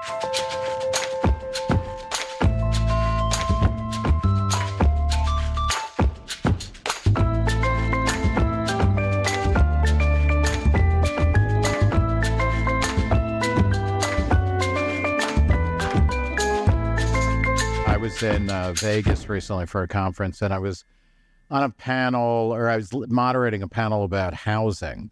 I was in Vegas recently for a conference, and I was on a panel, or I was moderating a panel about housing,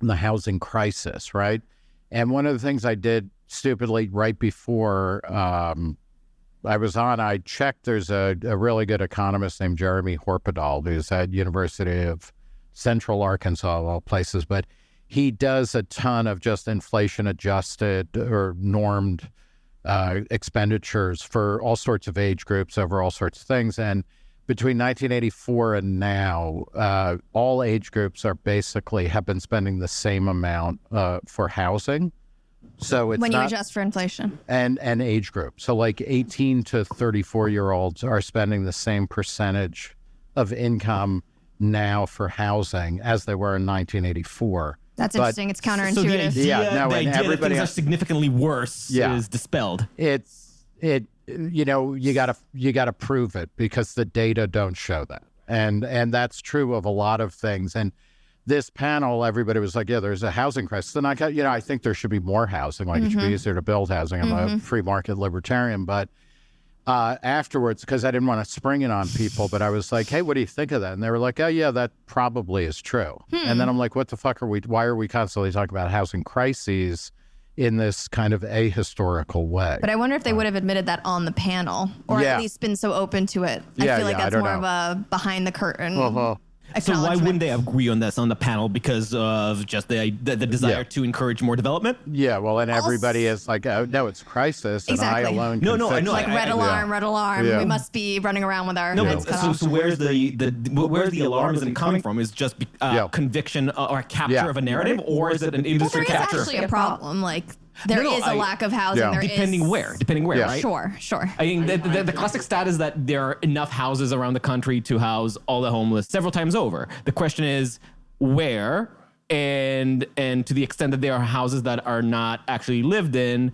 the housing crisis, right? And one of the things I did stupidly right before I was on, I checked, there's a really good economist named Jeremy Horpedal, who's at University of Central Arkansas, of all places, but he does a ton of just inflation-adjusted or normed expenditures for all sorts of age groups over all sorts of things. And between 1984 and now, all age groups are basically have been spending the same amount for housing. So it's when you adjust for inflation and age group. So like 18 to 34-year-olds are spending the same percentage of income now for housing as they were in 1984. That's interesting. It's counterintuitive. So the idea, and everybody that things are significantly worse is dispelled. You gotta prove it because the data don't show that, and that's true of a lot of things. And this panel, everybody was like, yeah, there's a housing crisis. And I think there should be more housing. Like it should be easier to build housing. I'm a free market libertarian, but afterwards, because I didn't want to spring it on people, but I was like, hey, what do you think of that? And they were like, oh yeah, that probably is true. And then I'm like, what the fuck why are we constantly talking about housing crises in this kind of ahistorical way? But I wonder if they would have admitted that on the panel, or at least been so open to it. I feel like that's more of a behind the curtain. So why wouldn't they agree on this on the panel? Because of just the desire to encourage more development? Yeah, well, and everybody is like, oh, no, it's crisis, and I alone can fix I know. Like red alarm. Yeah. We must be running around with our heads cut off. So where's the alarmism coming from? Is just conviction or capture of a narrative, or is it an industry capture? There is actually a problem. Like there is a lack of housing. Depending where, right? Sure. I mean, the classic stat is that there are enough houses around the country to house all the homeless several times over. The question is where, and to the extent that there are houses that are not actually lived in,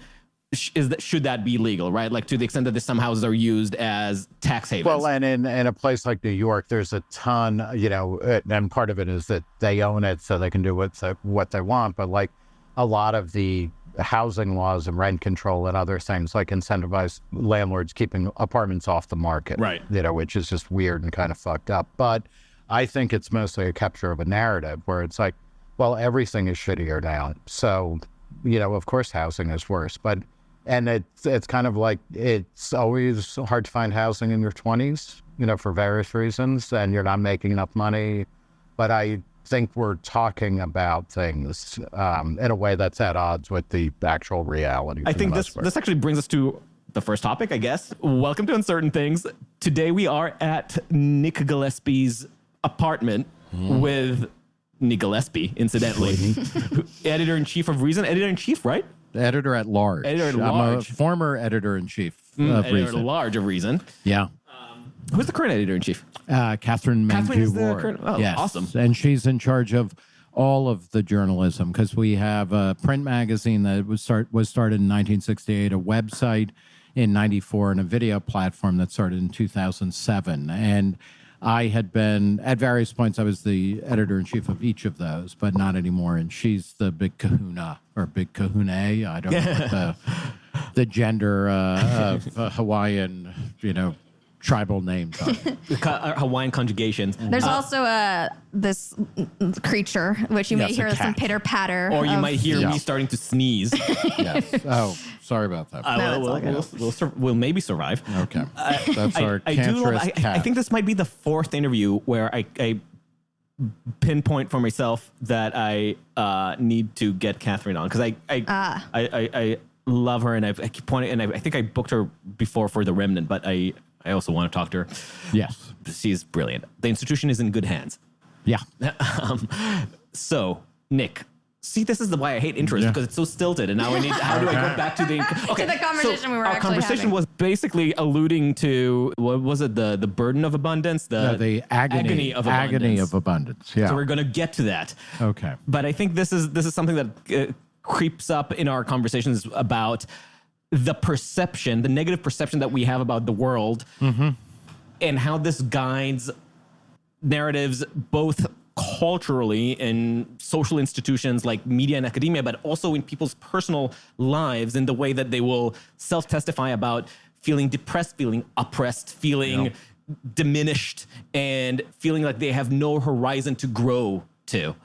should that be legal, right? Like to the extent that some houses are used as tax havens. Well, and in a place like New York, there's a ton, and part of it is that they own it so they can do what they want. But like a lot of the housing laws and rent control and other things like incentivize landlords keeping apartments off the market, right? Which is just weird and kind of fucked up. But I think it's mostly a capture of a narrative where it's like, well, everything is shittier now. So, of course housing is worse. And it's kind of like, it's always hard to find housing in your 20s, for various reasons, and you're not making enough money. But I think we're talking about things in a way that's at odds with the actual reality. I think this actually brings us to the first topic, I guess. Welcome to Uncertain Things. Today we are at Nick Gillespie's apartment with Nick Gillespie, incidentally, editor-in-chief of Reason. Editor-in-chief, right? Editor at large. I'm a former editor-in-chief of editor Reason. at large of Reason. Yeah. Who's the current editor-in-chief? Catherine Manju-Ward. Yes. Awesome. And she's in charge of all of the journalism because we have a print magazine that was started in 1968, a website in 94, and a video platform that started in 2007. And I had been, at various points, I was the editor-in-chief of each of those, but not anymore. And she's the big kahuna, or big kahune. I don't know what the gender of Hawaiian, tribal names are. Hawaiian conjugations. There's also this creature, which you may hear some pitter-patter. Or you might hear me starting to sneeze. Yes. Oh, sorry about that. We'll maybe survive. Okay. That's our cancerous cat. I think this might be the fourth interview where I pinpoint for myself that I need to get Catherine on, because I love her, and I keep pointing, and I think I booked her before for The Remnant, but I also want to talk to her. Yes. She's brilliant. The institution is in good hands. Yeah. So, Nick, see, this is why I hate intros, because it's so stilted, and now how do I go back to the... Okay, to the conversation we were actually having. Our conversation was basically alluding to, what was it, the burden of abundance? The agony of abundance. Agony of abundance, yeah. So we're going to get to that. Okay. But I think this is something that creeps up in our conversations about the perception, the negative perception that we have about the world, and how this guides narratives both culturally in social institutions like media and academia, but also in people's personal lives in the way that they will self-testify about feeling depressed, feeling oppressed, feeling diminished, and feeling like they have no horizon to grow to.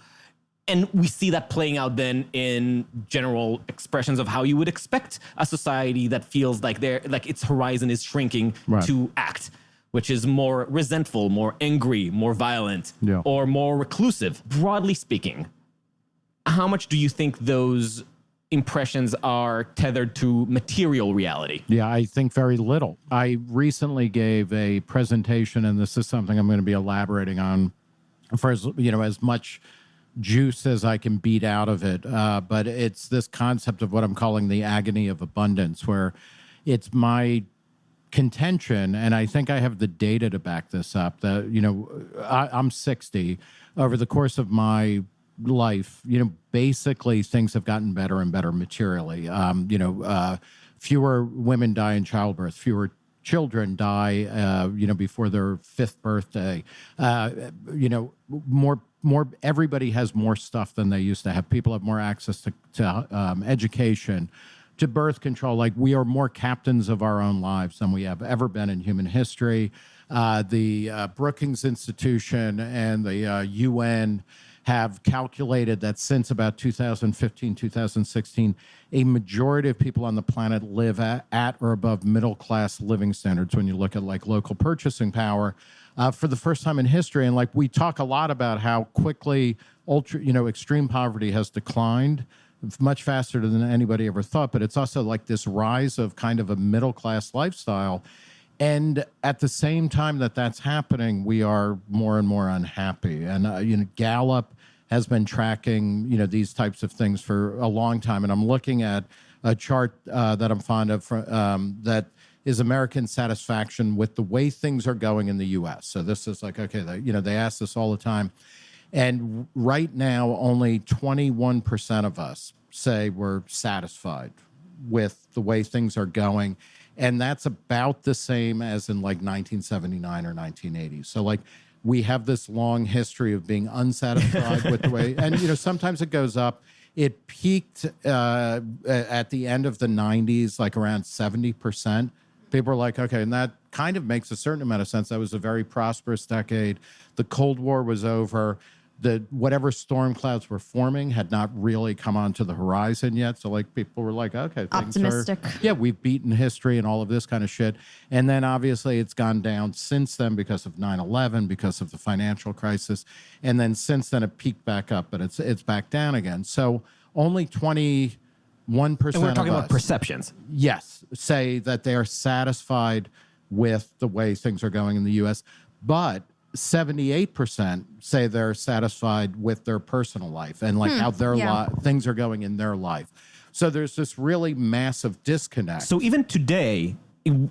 And we see that playing out then in general expressions of how you would expect a society that feels like its horizon is shrinking to act, which is more resentful, more angry, more violent, or more reclusive. Broadly speaking, how much do you think those impressions are tethered to material reality? Yeah, I think very little. I recently gave a presentation, and this is something I'm going to be elaborating on for as much juice as I can beat out of it. But it's this concept of what I'm calling the agony of abundance, where it's my contention, and I think I have the data to back this up, that, I'm 60. Over the course of my life, basically things have gotten better and better materially. Fewer women die in childbirth, fewer children die, before their 5th birthday. More everybody has more stuff than they used to have. People have more access to education, to birth control. Like, we are more captains of our own lives than we have ever been in human history. The Brookings Institution and the UN have calculated that since about 2015, 2016, a majority of people on the planet live at or above middle-class living standards when you look at like local purchasing power. For the first time in history. And like, we talk a lot about how quickly extreme poverty has declined much faster than anybody ever thought. But it's also like this rise of kind of a middle-class lifestyle. And at the same time that that's happening, we are more and more unhappy. And, Gallup has been tracking, these types of things for a long time. And I'm looking at a chart that I'm fond of that is American satisfaction with the way things are going in the U.S. So this is like, okay, they ask this all the time. And right now, only 21% of us say we're satisfied with the way things are going. And that's about the same as in like 1979 or 1980. So like, we have this long history of being unsatisfied with the way, and sometimes it goes up. It peaked at the end of the 90s, like around 70%. People are like, okay, and that kind of makes a certain amount of sense. That was a very prosperous decade. The Cold War was over. Whatever storm clouds were forming had not really come onto the horizon yet. So like, people were like, okay, optimistic. We've beaten history and all of this kind of shit. And then obviously it's gone down since then because of 9/11, because of the financial crisis. And then since then it peaked back up, but it's back down again. So only 21% and we're talking of about us, perceptions. yes, say that they are satisfied with the way things are going in the U.S., but 78% say they're satisfied with their personal life and like how their things are going in their life. So there's this really massive disconnect. So even today,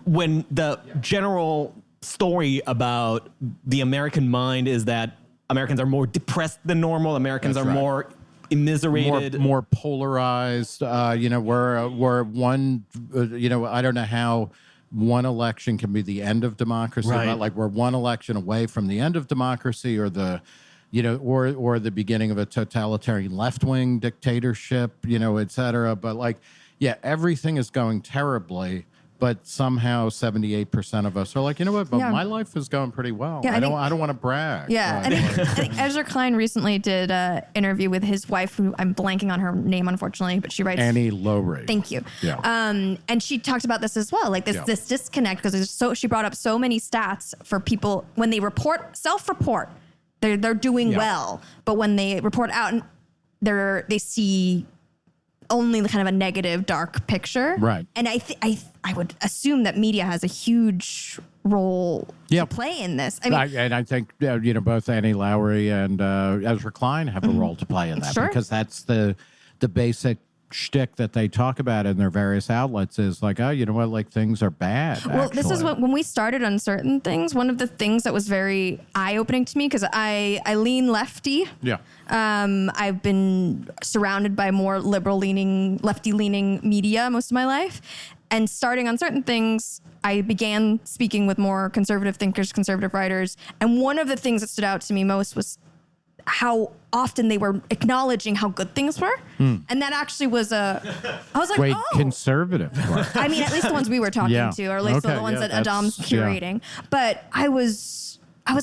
when the general story about the American mind is that Americans are more depressed than normal, Americans are more immiserated, more polarized. We're one. I don't know how one election can be the end of democracy. Right. But like, we're one election away from the end of democracy, or the the beginning of a totalitarian left-wing dictatorship, et cetera. But like, everything is going terribly. But somehow 78% of us are like, but my life is going pretty well. I don't want to brag. Yeah, I think Ezra Klein recently did an interview with his wife, who I'm blanking on her name, unfortunately, but she writes Annie Lowry. Thank you. Yeah. And she talked about this as well, like this disconnect, because she brought up so many stats for people when they self-report, they're doing well, but when they report out, they see only kind of a negative, dark picture. Right. And I would assume that media has a huge role to play in this. I think both Annie Lowry and Ezra Klein have a role to play in that, because that's the basic shtick that they talk about in their various outlets is like, like, things are bad. Well, this is when we started on certain things. One of the things that was very eye-opening to me, because I lean lefty. Yeah. I've been surrounded by more lefty-leaning media most of my life. And starting on certain things, I began speaking with more conservative thinkers, conservative writers. And one of the things that stood out to me most was how often they were acknowledging how good things were. And that actually was I was like, Wait, oh. conservative. I mean, at least the ones we were talking Yeah. to, or at least the Okay, ones yeah, that Adam's that's- yeah. curating. But I was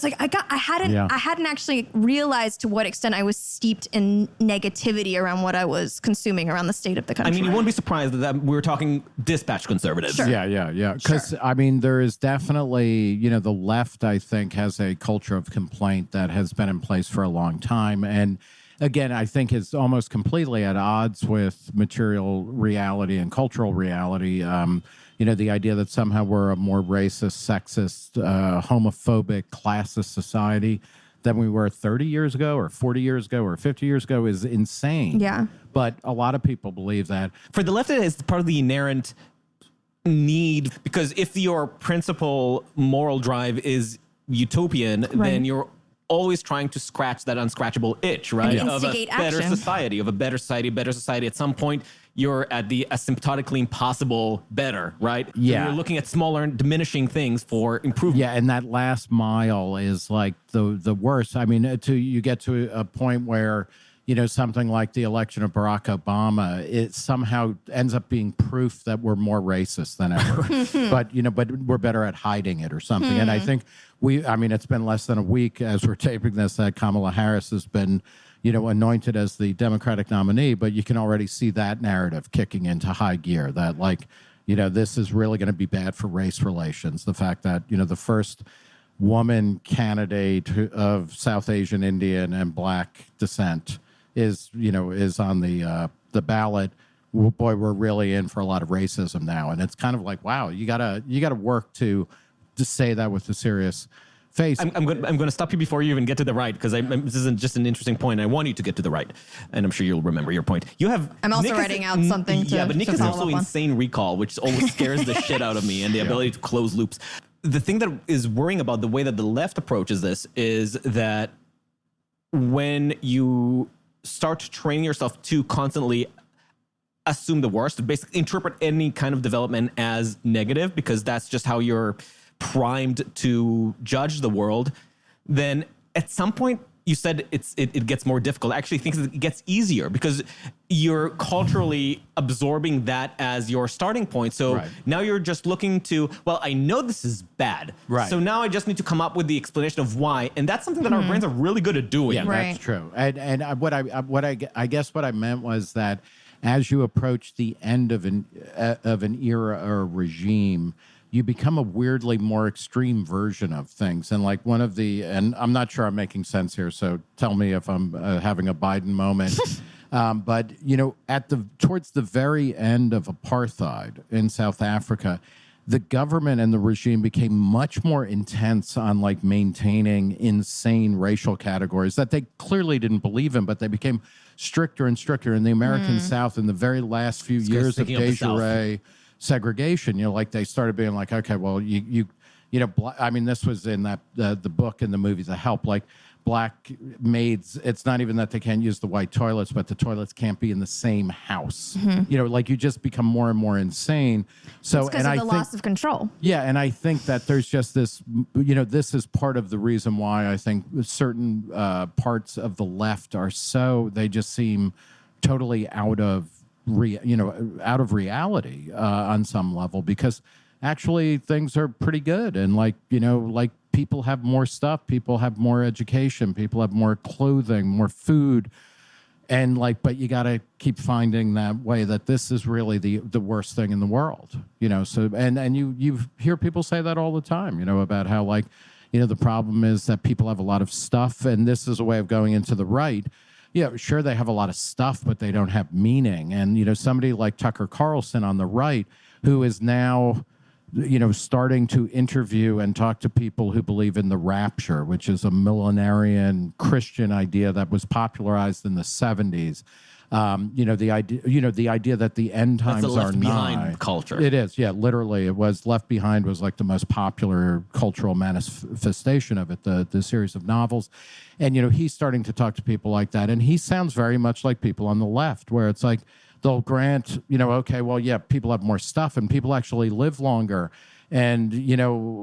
like, I hadn't actually realized to what extent I was steeped in negativity around what I was consuming around the state of the country. I mean, you won't be surprised that we're talking dispatch conservatives. Sure. Yeah. Because, I mean, there is definitely, the left, I think, has a culture of complaint that has been in place for a long time. And again, I think is almost completely at odds with material reality and cultural reality. The idea that somehow we're a more racist, sexist, homophobic, classist society than we were 30 years ago or 40 years ago or 50 years ago is insane. Yeah. But a lot of people believe that. For the left, it is part of the inherent need, because if your principal moral drive is utopian, then you're always trying to scratch that unscratchable itch, right? And Of a instigate better action. society, of a better society. At some point, you're at the asymptotically impossible better, right? Yeah. So you're looking at smaller and diminishing things for improvement. Yeah, and that last mile is like the worst. I mean, you get to a point where, something like the election of Barack Obama, it somehow ends up being proof that we're more racist than ever. but we're better at hiding it or something. And I think it's been less than a week as we're taping this that Kamala Harris has been, anointed as the Democratic nominee, but you can already see that narrative kicking into high gear that this is really going to be bad for race relations. The fact that, the first woman candidate of South Asian, Indian, and Black descent is on the ballot. Well, boy, we're really in for a lot of racism now. And it's kind of like, wow, you gotta work to say that with a serious face. I'm going to stop you before you even get to the right, because this isn't just an interesting point. I want you to get to the right, and I'm sure you'll remember your point. I'm also writing out something to but Nick to has follow also up on. insane recall, which always scares the shit out of me, and the ability to close loops. The thing that is worrying about the way that the left approaches this is that when you start training yourself to constantly assume the worst, basically interpret any kind of development as negative, because that's just how you're primed to judge the world, then at some point you said it gets more difficult. I actually think it gets easier because you're culturally absorbing that as your starting point. So now you're just looking to, well, I know this is bad. Right. So now I just need to come up with the explanation of why. And that's something that our brains are really good at doing. Yeah, Right. that's true. And I guess what I meant was that as you approach the end of an era or a regime, you become a weirdly more extreme version of things. And like and I'm not sure I'm making sense here, so tell me if I'm having a Biden moment. But towards the very end of apartheid in South Africa, the government and the regime became much more intense on like maintaining insane racial categories that they clearly didn't believe in, but they became stricter and stricter in the American South in the very last few years of de jure segregation. They started being like, okay, well, this was in that the book and the movies that help, like Black maids, it's not even that they can't use the white toilets, but the toilets can't be in the same house. You just become more and more insane. So, It's because of the loss of control. Yeah, and I think that there's just this, this is part of the reason why I think certain parts of the left they just seem totally out of reality on some level, because actually things are pretty good. And people have more stuff, people have more education, people have more clothing, more food. And but you got to keep finding that way that this is really the worst thing in the world, So, and you hear people say that all the time, about how the problem is that people have a lot of stuff, and this is a way of going into the right. Yeah, sure, they have a lot of stuff, but they don't have meaning. And, somebody like Tucker Carlson on the right, who is now, starting to interview and talk to people who believe in the rapture, which is a millenarian Christian idea that was popularized in the 70s. The idea that the end times That's the are Left Behind culture. It is, yeah, literally. It was Left Behind was like the most popular cultural manifestation of it, the series of novels. And, he's starting to talk to people like that. And he sounds very much like people on the left, where it's like, they'll grant, okay, well, yeah, people have more stuff and people actually live longer and,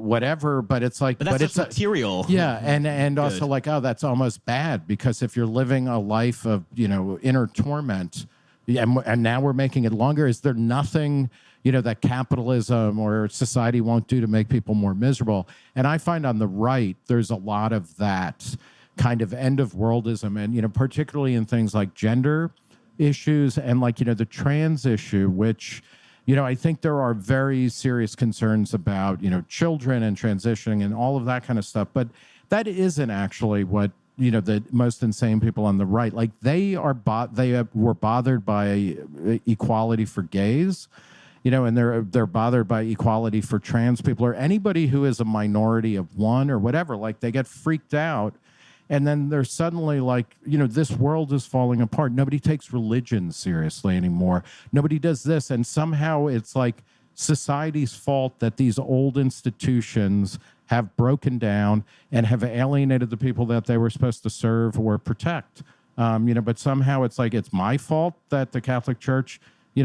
whatever. But it's like, but it's material. Yeah. And also like, oh, that's almost bad because if you're living a life of, inner torment, and now we're making it longer, is there nothing, that capitalism or society won't do to make people more miserable? And I find on the right, there's a lot of that kind of end of worldism and, particularly in things like gender issues and like, the trans issue, which, I think there are very serious concerns about, children and transitioning and all of that kind of stuff. But that isn't actually what, the most insane people on the right, like they were bothered by equality for gays, and they're bothered by equality for trans people or anybody who is a minority of one or whatever. Like they get freaked out. And then they're suddenly like, this world is falling apart. Nobody takes religion seriously anymore. Nobody does this. And somehow it's like society's fault that these old institutions have broken down and have alienated the people that they were supposed to serve or protect. But somehow it's like, it's my fault that the Catholic Church,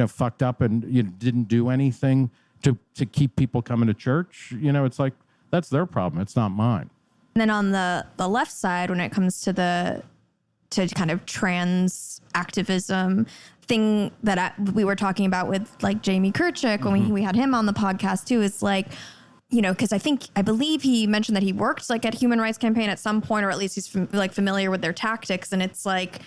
fucked up and didn't do anything to keep people coming to church. It's like, that's their problem. It's not mine. And then on the left side, when it comes to kind of trans activism thing that we were talking about with like Jamie Kirchick when we had him on the podcast too, is like, because I believe he mentioned that he worked like at Human Rights Campaign at some point, or at least he's familiar with their tactics. And it's like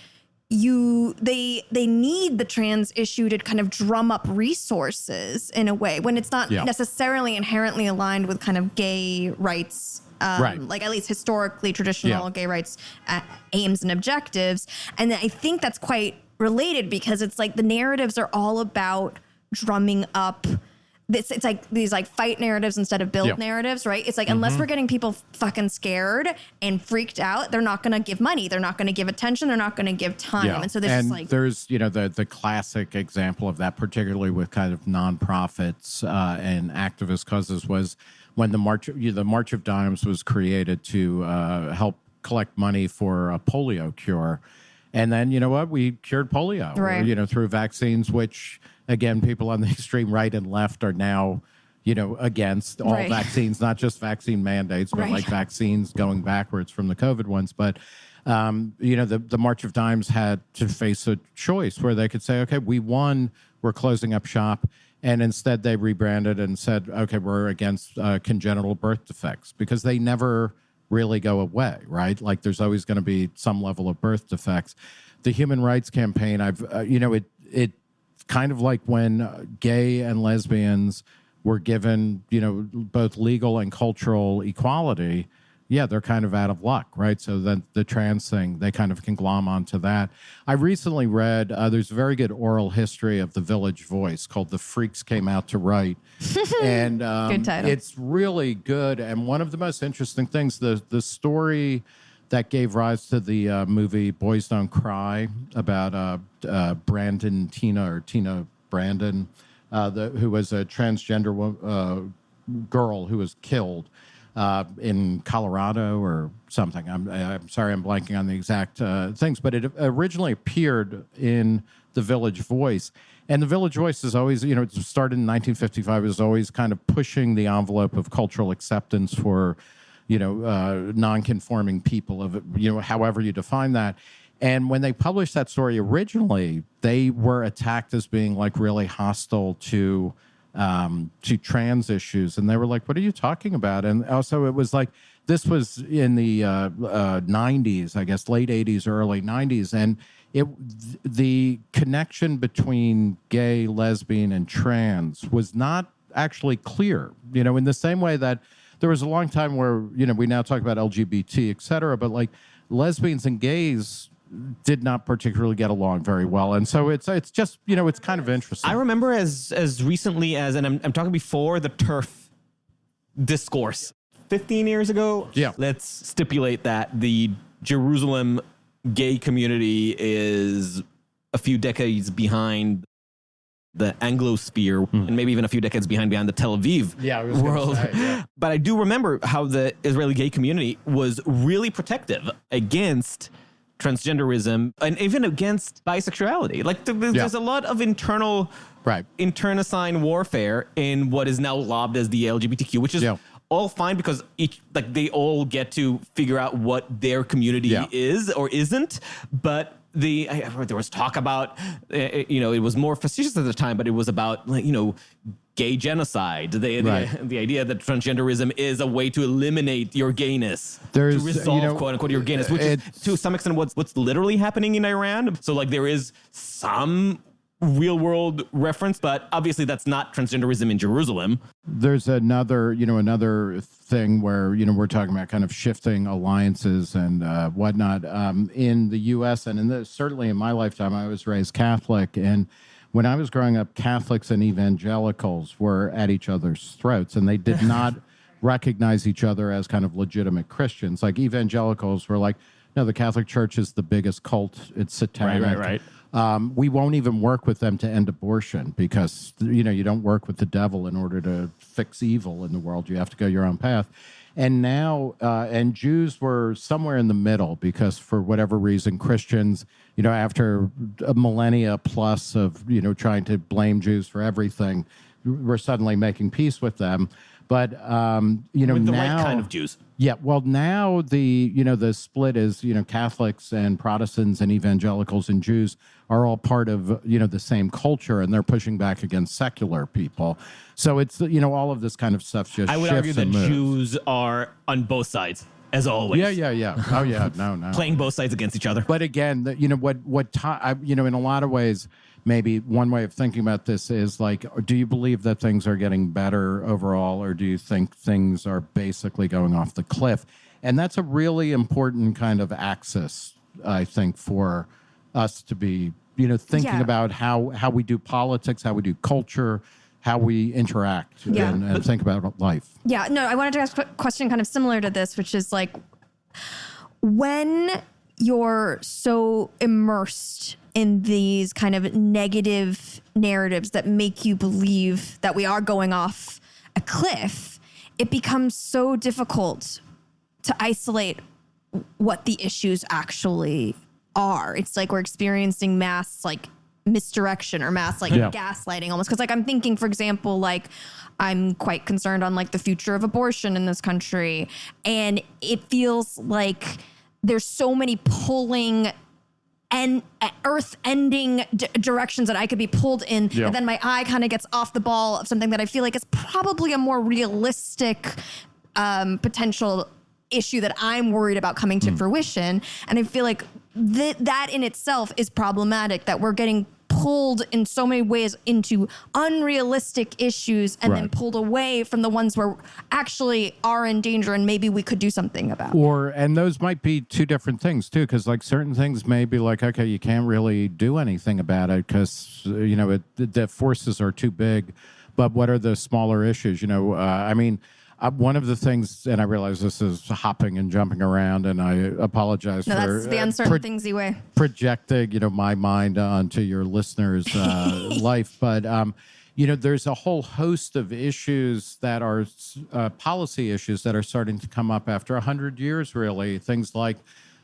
they need the trans issue to kind of drum up resources in a way when it's not necessarily inherently aligned with kind of gay rights. Right. Like at least historically traditional gay rights aims and objectives. And I think that's quite related because it's like the narratives are all about drumming up this. It's like these like fight narratives instead of build narratives, right? It's like unless we're getting people fucking scared and freaked out, they're not going to give money. They're not going to give attention. They're not going to give time. Yeah. And so there's there's the classic example of that, particularly with kind of nonprofits and activist causes, was when the March of Dimes was created to help collect money for a polio cure. And then, we cured polio, right. Through vaccines, which, again, people on the extreme right and left are now, against all vaccines, not just vaccine mandates, but like vaccines going backwards from the COVID ones. But, the March of Dimes had to face a choice where they could say, okay, we won, we're closing up shop. And instead they rebranded and said, okay, we're against congenital birth defects, because they never really go away, right? Like there's always going to be some level of birth defects. The Human Rights Campaign, it kind of like when gay and lesbians were given, both legal and cultural equality, they're kind of out of luck, right? So then the trans thing, they kind of can glom onto that. I recently read, there's a very good oral history of the Village Voice called The Freaks Came Out to Write. And good title. It's really good. And one of the most interesting things, the story that gave rise to the movie Boys Don't Cry about Tina Brandon, who was a transgender girl who was killed in Colorado or something. I'm sorry, I'm blanking on the exact things, but it originally appeared in the Village Voice. And the Village Voice is always, it started in 1955, is always kind of pushing the envelope of cultural acceptance for, non-conforming people, of however you define that. And when they published that story originally, they were attacked as being like really hostile to trans issues. And they were like, what are you talking about? And also it was like, this was in the 90s, I guess, late 80s, early 90s. And the connection between gay, lesbian, and trans was not actually clear, in the same way that there was a long time where, we now talk about LGBT, et cetera, but like lesbians and gays did not particularly get along very well. And so it's just, it's kind of interesting. I remember as recently as, and I'm talking before the TERF discourse, 15 years ago. Yeah. Let's stipulate that the Jerusalem gay community is a few decades behind the Anglosphere, and maybe even a few decades behind the Tel Aviv world. But I do remember how the Israeli gay community was really protective against transgenderism and even against bisexuality. Like there's a lot of internecine warfare in what is now lobbed as the LGBTQ, which is all fine because they all get to figure out what their community is or isn't. But there was talk about, it was more facetious at the time, but it was about gay genocide. The idea that transgenderism is a way to eliminate your gayness, to resolve quote unquote your gayness, which is to some extent what's literally happening in Iran. So there is some real world reference, but obviously that's not transgenderism in Jerusalem. There's another thing where, we're talking about kind of shifting alliances and whatnot. In the U.S. and certainly in my lifetime, I was raised Catholic. And when I was growing up, Catholics and evangelicals were at each other's throats, and they did not recognize each other as kind of legitimate Christians. Like evangelicals were like, no, the Catholic Church is the biggest cult. It's satanic. Right. We won't even work with them to end abortion because, you don't work with the devil in order to fix evil in the world. You have to go your own path. And now, and Jews were somewhere in the middle because for whatever reason, Christians, after a millennia plus of, trying to blame Jews for everything, we're suddenly making peace with them. But, with the now, right kind of Jews. Yeah, well, now the split is, Catholics and Protestants and evangelicals and Jews are all part of, the same culture, and they're pushing back against secular people. So it's, all of this kind of stuff just I would shifts argue that and moves. Jews are on both sides, as always. Yeah. Oh, yeah, no. Playing both sides against each other. But again, in a lot of ways, maybe one way of thinking about this is like, do you believe that things are getting better overall, or do you think things are basically going off the cliff? And that's a really important kind of axis, I think, for us to be, thinking about how we do politics, how we do culture, how we interact and think about life. Yeah, no, I wanted to ask a question kind of similar to this, which is like, when you're so immersed in these kind of negative narratives that make you believe that we are going off a cliff, it becomes so difficult to isolate what the issues actually are. It's like we're experiencing mass misdirection or mass gaslighting almost. Because I'm thinking, for example, I'm quite concerned on the future of abortion in this country. And it feels like there's so many pulling and earth-ending directions that I could be pulled in. And then my eye kind of gets off the ball of something that I feel like is probably a more realistic potential issue that I'm worried about coming to fruition. And I feel like that in itself is problematic, that we're getting pulled in so many ways into unrealistic issues and then pulled away from the ones where actually are in danger and maybe we could do something about. And those might be two different things too, because certain things may be okay, you can't really do anything about it because the forces are too big. But what are the smaller issues? One of the things, and I realize this is hopping and jumping around, and I apologize for that's the uncertain thingsy way. Projecting, my mind onto your listeners' life. But, there's a whole host of issues that are policy issues that are starting to come up after 100 years, really. Things like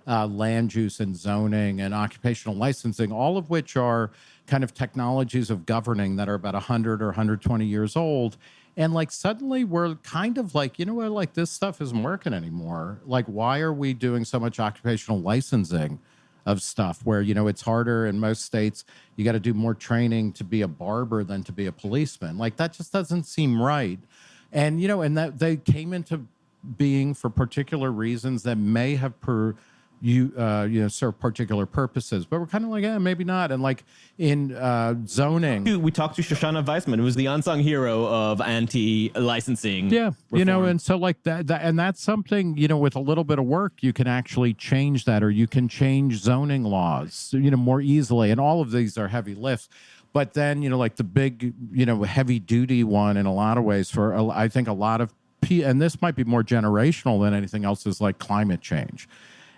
land use and zoning and occupational licensing, all of which are kind of technologies of governing that are about 100 or 120 years old. And suddenly we're kind of this stuff isn't working anymore. Why are we doing so much occupational licensing of stuff where, it's harder in most states? You got to do more training to be a barber than to be a policeman. That just doesn't seem right. And, and that they came into being for particular reasons that may have serve particular purposes, but we're kind of maybe not. And in zoning, we talked to Shoshana Weissman, who's the unsung hero of anti-licensing. Yeah, reform. and so that, and that's something with a little bit of work you can actually change that, or you can change zoning laws, more easily. And all of these are heavy lifts. But then the big heavy duty one in a lot of ways for I think a lot of and this might be more generational than anything else, is climate change.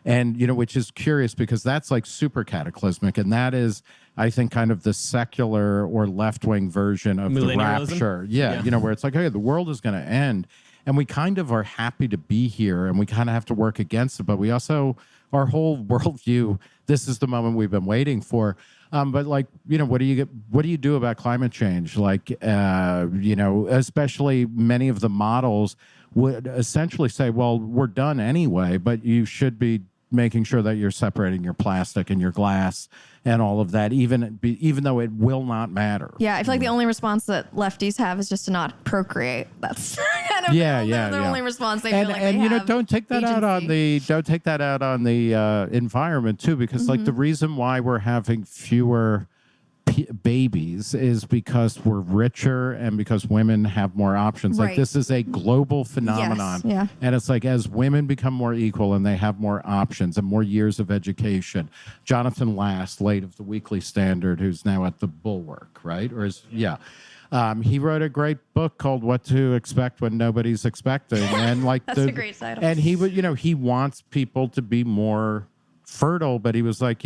And, which is curious because that's super cataclysmic. And that is, I think, kind of the secular or left-wing version of the rapture. Yeah. Where it's okay, the world is going to end. and we kind of are happy to be here, and we kind of have to work against it. But we also, our whole worldview, this is the moment we've been waiting for. But like, what do you do about climate change? Like, especially many of the models would essentially say, well, we're done anyway, but you should be making sure that you're separating your plastic and your glass and all of that, even though it will not matter. Yeah, I feel like the only response that lefties have is just to not procreate. That's kind of the only response they feel like they have. Don't take that out on the environment too, because like the reason why we're having fewer babies is because we're richer and because women have more options. Right. Like this is a global phenomenon. Yes, yeah. And it's like as women become more equal and they have more options and more years of education. Jonathan Last, late of the Weekly Standard, who's now at the Bulwark, right? He wrote a great book called What to Expect When Nobody's Expecting. And like that's a great title. And he wants people to be more fertile, but he was like,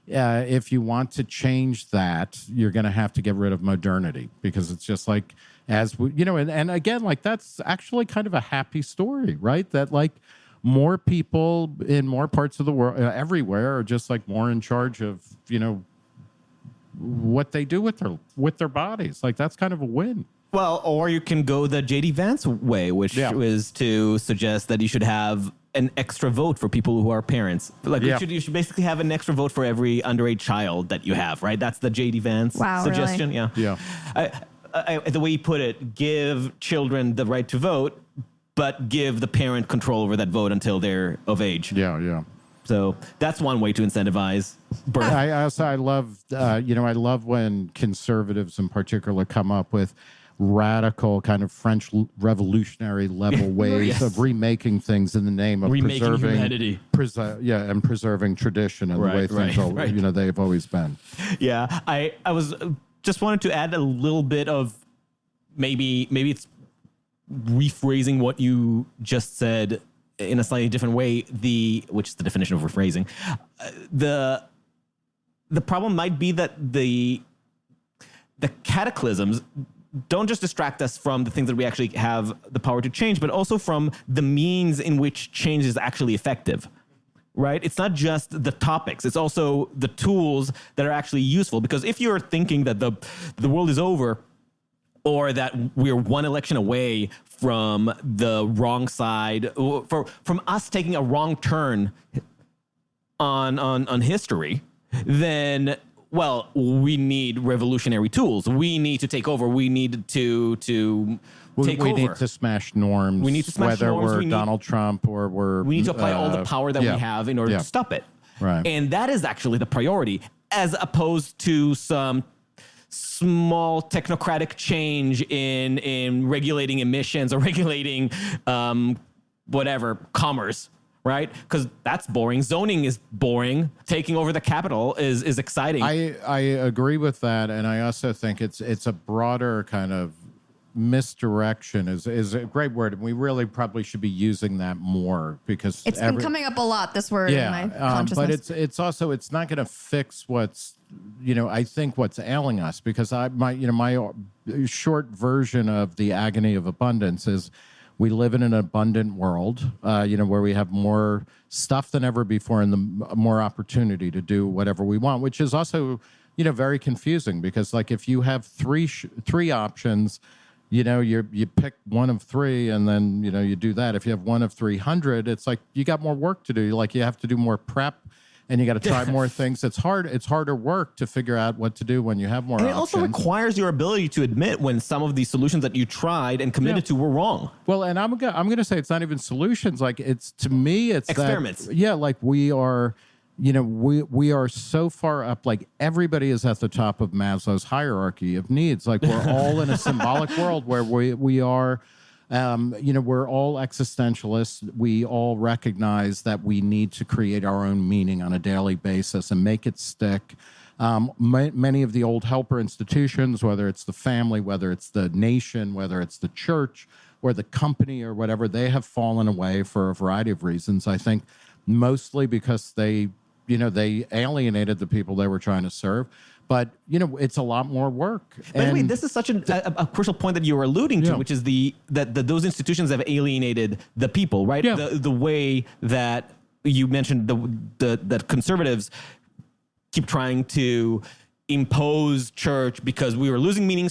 if you want to change that, you're going to have to get rid of modernity, because it's just like, and again, like that's actually kind of a happy story, right? That like more people in more parts of the world, everywhere, are just like more in charge of, what they do with their bodies. Like that's kind of a win. Well, or you can go the J.D. Vance way, which was to suggest that you should have an extra vote for people who are parents. Like you should basically have an extra vote for every underage child that you have, right? That's the J.D. Vance suggestion. Really? Yeah. The way he put it, give children the right to vote, but give the parent control over that vote until they're of age. Yeah. So that's one way to incentivize birth. I love when conservatives in particular come up with radical kind of French revolutionary level ways of remaking things in the name of preserving humanity. And preserving tradition and the way things they've always been. Yeah, I was just wanted to add a little bit of maybe it's rephrasing what you just said in a slightly different way. Which is the definition of rephrasing. The problem might be that the cataclysms don't just distract us from the things that we actually have the power to change, but also from the means in which change is actually effective, right? It's not just the topics. It's also the tools that are actually useful. Because if you're thinking that the world is over, or that we're one election away from the wrong side, or from us taking a wrong turn on history, then well, we need revolutionary tools. We need to take over. We need to take over. We need to smash norms. We need to smash whether norms. we're Donald Trump or we're... We need to apply all the power that we have in order to stop it. Right. And that is actually the priority, as opposed to some small technocratic change in regulating emissions or regulating commerce. Right? Because that's boring. Zoning is boring. Taking over the capital is exciting. I agree with that. And I also think it's a broader kind of misdirection is a great word. And we really probably should be using that more, because it's been coming up a lot, this word, in my consciousness. But it's not going to fix what's, I think what's ailing us, because my short version of the agony of abundance is, we live in an abundant world, where we have more stuff than ever before and the more opportunity to do whatever we want, which is also, very confusing, because like if you have three options, you pick one of three and then, you do that. If you have one of 300, it's like you got more work to do. Like you have to do more prep. And you got to try more things. It's hard. It's harder work to figure out what to do when you have more options. And it also requires your ability to admit when some of these solutions that you tried and committed to were wrong. Well, and I'm going to say it's not even solutions. Like it's, to me, it's experiments. Like we are, we are so far up. Like everybody is at the top of Maslow's hierarchy of needs. Like we're all in a symbolic world where we are. We're all existentialists. We all recognize that we need to create our own meaning on a daily basis and make it stick. Many of the old helper institutions, whether it's the family, whether it's the nation, whether it's the church or the company or whatever, they have fallen away for a variety of reasons. I think mostly because they alienated the people they were trying to serve, But, it's a lot more work. By the way, this is such a crucial point that you were alluding to, which is that those institutions have alienated the people, right? Yeah. The way that you mentioned that conservatives keep trying to impose church because we were losing meaning.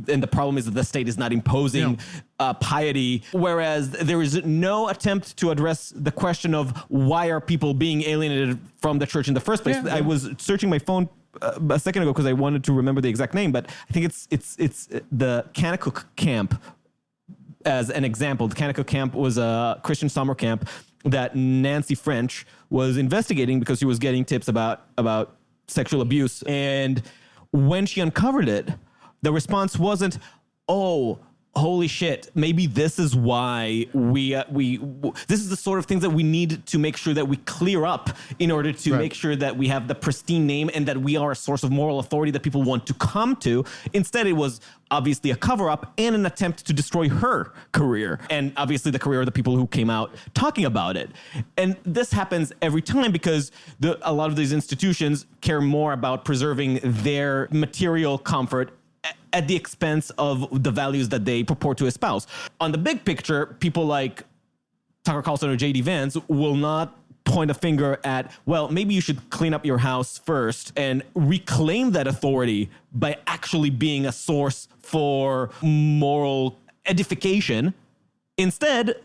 And the problem is that the state is not imposing piety, whereas there is no attempt to address the question of why are people being alienated from the church in the first place. I was searching my phone a second ago because I wanted to remember the exact name, but I think it's the Kanakuk camp as an example. The Kanakuk camp was a Christian summer camp that Nancy French was investigating because she was getting tips about sexual abuse. And when she uncovered it, the response wasn't, "Oh, holy shit, maybe this is why this is the sort of things that we need to make sure that we clear up in order to make sure that we have the pristine name and that we are a source of moral authority that people want to come to." Instead, it was obviously a cover-up and an attempt to destroy her career and obviously the career of the people who came out talking about it. And this happens every time because a lot of these institutions care more about preserving their material comfort at the expense of the values that they purport to espouse. On the big picture, people like Tucker Carlson or J.D. Vance will not point a finger at, well, maybe you should clean up your house first and reclaim that authority by actually being a source for moral edification. Instead,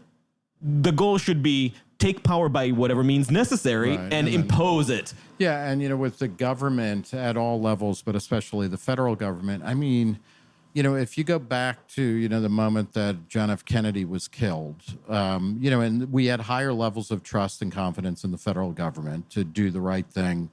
the goal should be take power by whatever means necessary and impose it. Yeah, and with the government at all levels, but especially the federal government, I mean, if you go back to, the moment that John F. Kennedy was killed, and we had higher levels of trust and confidence in the federal government to do the right thing.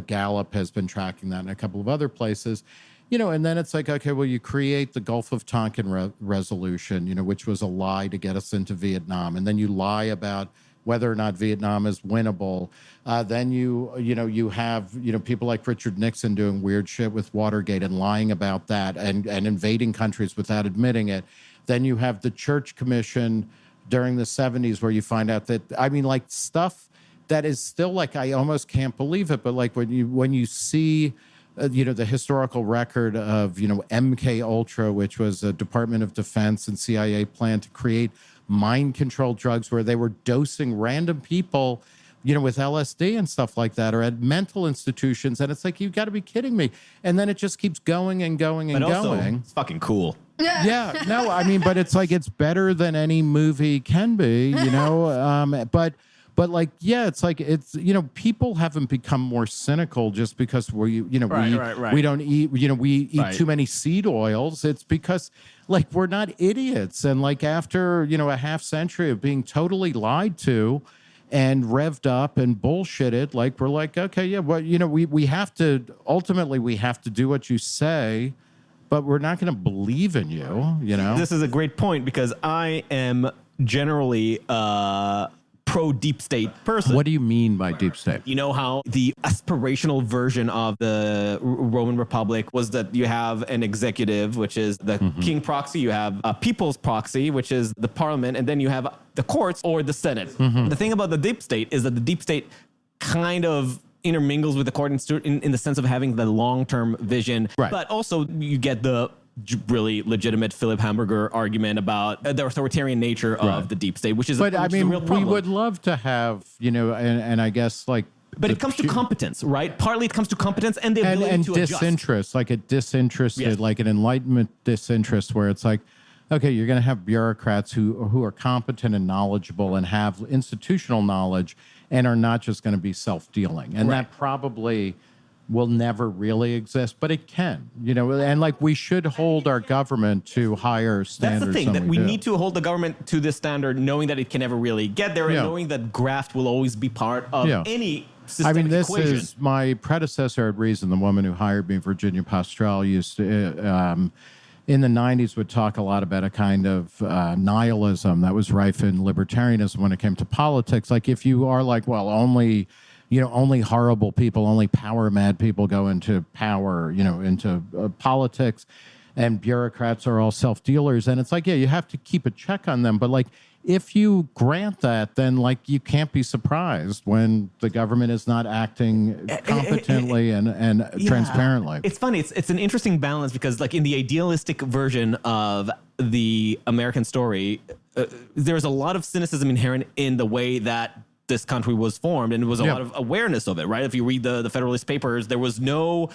Gallup has been tracking that in a couple of other places. And then it's like, okay, well, you create the Gulf of Tonkin resolution, which was a lie to get us into Vietnam. And then you lie about whether or not Vietnam is winnable. Then you have people like Richard Nixon doing weird shit with Watergate and lying about that and invading countries without admitting it. Then you have the Church Commission during the 70s where you find out that, stuff that is still I almost can't believe it. But when you see the historical record of MK Ultra, which was a Department of Defense and CIA plan to create mind control drugs where they were dosing random people, with LSD and stuff like that, or at mental institutions. And it's like, you've got to be kidding me. And then it just keeps going and going and going. It's fucking cool. Yeah, no, but it's it's better than any movie can be, But it's people haven't become more cynical just because we don't eat, we eat too many seed oils. It's because we're not idiots. And after, a half century of being totally lied to and revved up and bullshitted, we're okay, yeah, well, we have to do what you say, but we're not going to believe in you, This is a great point because I am generally, pro deep state person. What do you mean by deep state? You know how the aspirational version of the Roman Republic was that you have an executive, which is the king proxy, you have a people's proxy, which is the parliament, and then you have the courts or the Senate. The thing about the deep state is that the deep state kind of intermingles with the court in the sense of having the long-term vision, but also you get the really legitimate Philip Hamburger argument about the authoritarian nature of the deep state, which is a real problem. We would love to have, and I guess but it comes to competence, right? Partly it comes to competence and the ability and to disinterest, adjust. a disinterested, an enlightenment disinterest, where it's okay, you're going to have bureaucrats who are competent and knowledgeable and have institutional knowledge and are not just going to be self-dealing, and that probably will never really exist, but it can, and we should hold our government to higher standards. That's the thing, that we need to hold the government to this standard, knowing that it can never really get there, and knowing that graft will always be part of any systemic this equation. Is my predecessor at Reason, the woman who hired me, Virginia Pastrell, used to, in the 90s, would talk a lot about a kind of nihilism that was rife in libertarianism when it came to politics. If you are only horrible people, only power mad people go into power, into politics, and bureaucrats are all self-dealers. And it's you have to keep a check on them. But if you grant that, then like you can't be surprised when the government is not acting competently and transparently. It's funny. It's an interesting balance because like in the idealistic version of the American story, there's a lot of cynicism inherent in the way that this country was formed, and there was a lot of awareness of it, right? If you read the Federalist Papers, there was no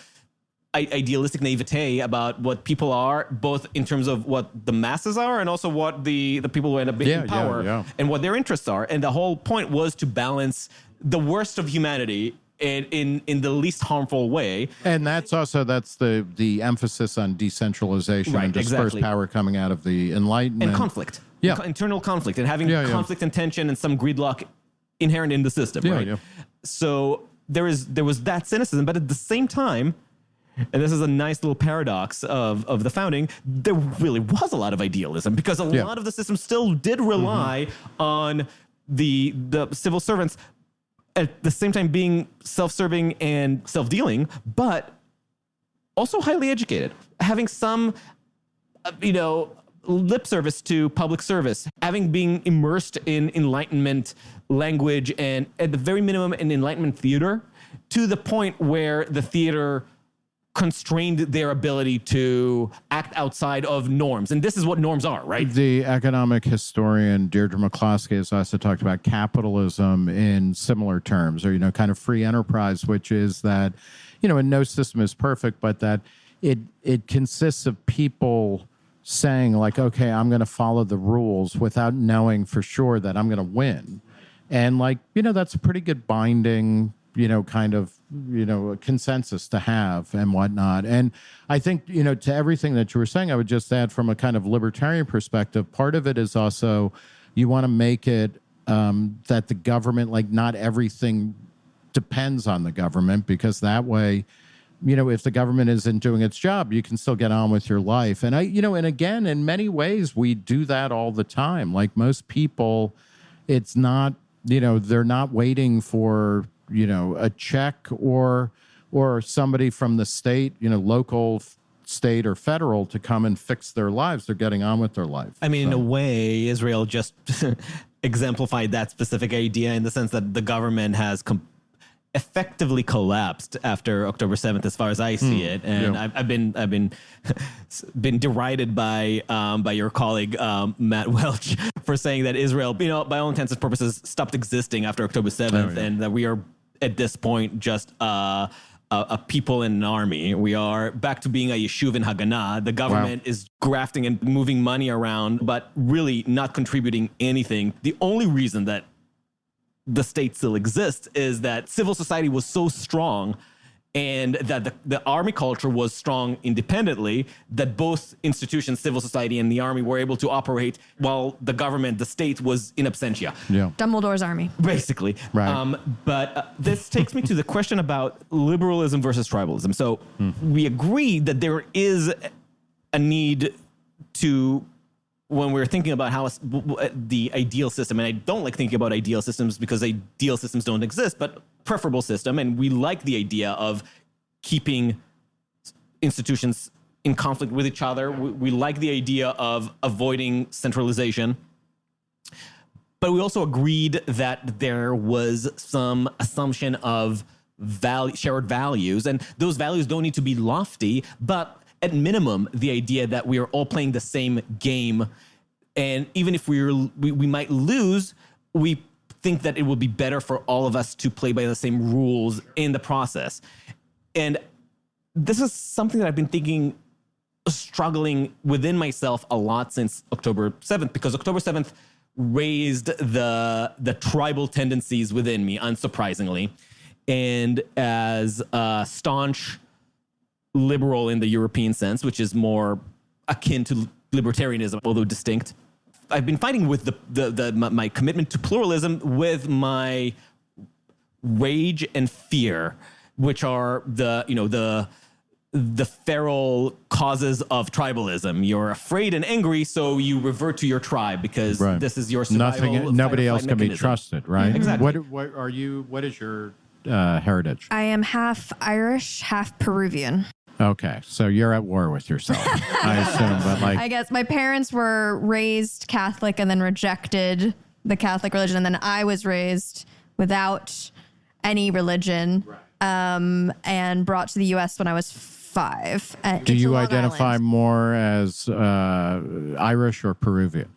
idealistic naivete about what people are, both in terms of what the masses are and also what the people who end up being in power and what their interests are. And the whole point was to balance the worst of humanity in the least harmful way. And that's the emphasis on decentralization and dispersed power coming out of the Enlightenment. And conflict. Internal conflict and having conflict and tension and some gridlock inherent in the system, right? So there was that cynicism, but at the same time, and this is a nice little paradox of the founding, there really was a lot of idealism because a lot of the system still did rely on the civil servants at the same time being self-serving and self-dealing, but also highly educated, having some, lip service to public service, having been immersed in Enlightenment language and at the very minimum in Enlightenment theater, to the point where the theater constrained their ability to act outside of norms. And this is what norms are, right? The economic historian Deirdre McCloskey has also talked about capitalism in similar terms, or, kind of free enterprise, which is that, and no system is perfect, but that it consists of people saying like, okay, I'm going to follow the rules without knowing for sure that I'm going to win. And like, that's a pretty good binding kind of, a consensus to have and whatnot. And I think, to everything that you were saying, I would just add from a kind of libertarian perspective, part of it is also you want to make it that the government, like not everything depends on the government, because that way, if the government isn't doing its job, you can still get on with your life. And and again, in many ways, we do that all the time. Like most people, it's not, they're not waiting for, a check or somebody from the state, local, state, or federal to come and fix their lives. They're getting on with their life. I mean, in a way, Israel just exemplified that specific idea in the sense that the government has effectively collapsed after October 7th, as far as I see it. And I've been derided by your colleague Matt Welch for saying that Israel, by all intents and purposes, stopped existing after October 7th, and that we are at this point just a people in an army. We are back to being a yeshuv in Haganah. The government is grafting and moving money around, but really not contributing anything. The only reason that the state still exists is that civil society was so strong and that the army culture was strong independently, that both institutions, civil society and the army, were able to operate while the government, the state, was in absentia. Yeah. Dumbledore's army. Basically. Right. But this takes me to the question about liberalism versus tribalism. So we agree that there is a need to, when we're thinking about how the ideal system, and I don't like thinking about ideal systems because ideal systems don't exist, but preferable system, and we like the idea of keeping institutions in conflict with each other. We like the idea of avoiding centralization. But we also agreed that there was some assumption of shared values, and those values don't need to be lofty, but at minimum, the idea that we are all playing the same game, and even if we might lose, we think that it would be better for all of us to play by the same rules in the process. And this is something that I've been struggling within myself a lot since October 7th, because October 7th raised the tribal tendencies within me, unsurprisingly. And as a staunch liberal in the European sense, which is more akin to libertarianism, although distinct, I've been fighting with my commitment to pluralism with my rage and fear, which are the feral causes of tribalism. You're afraid and angry, so you revert to your tribe because this is your survival. Nobody else can be trusted, right? Exactly. What are you? What is your heritage? I am half Irish, half Peruvian. Okay, so you're at war with yourself, I assume. But like, I guess my parents were raised Catholic and then rejected the Catholic religion, and then I was raised without any religion, and brought to the U.S. when I was 5. do you identify more as Irish or Peruvian?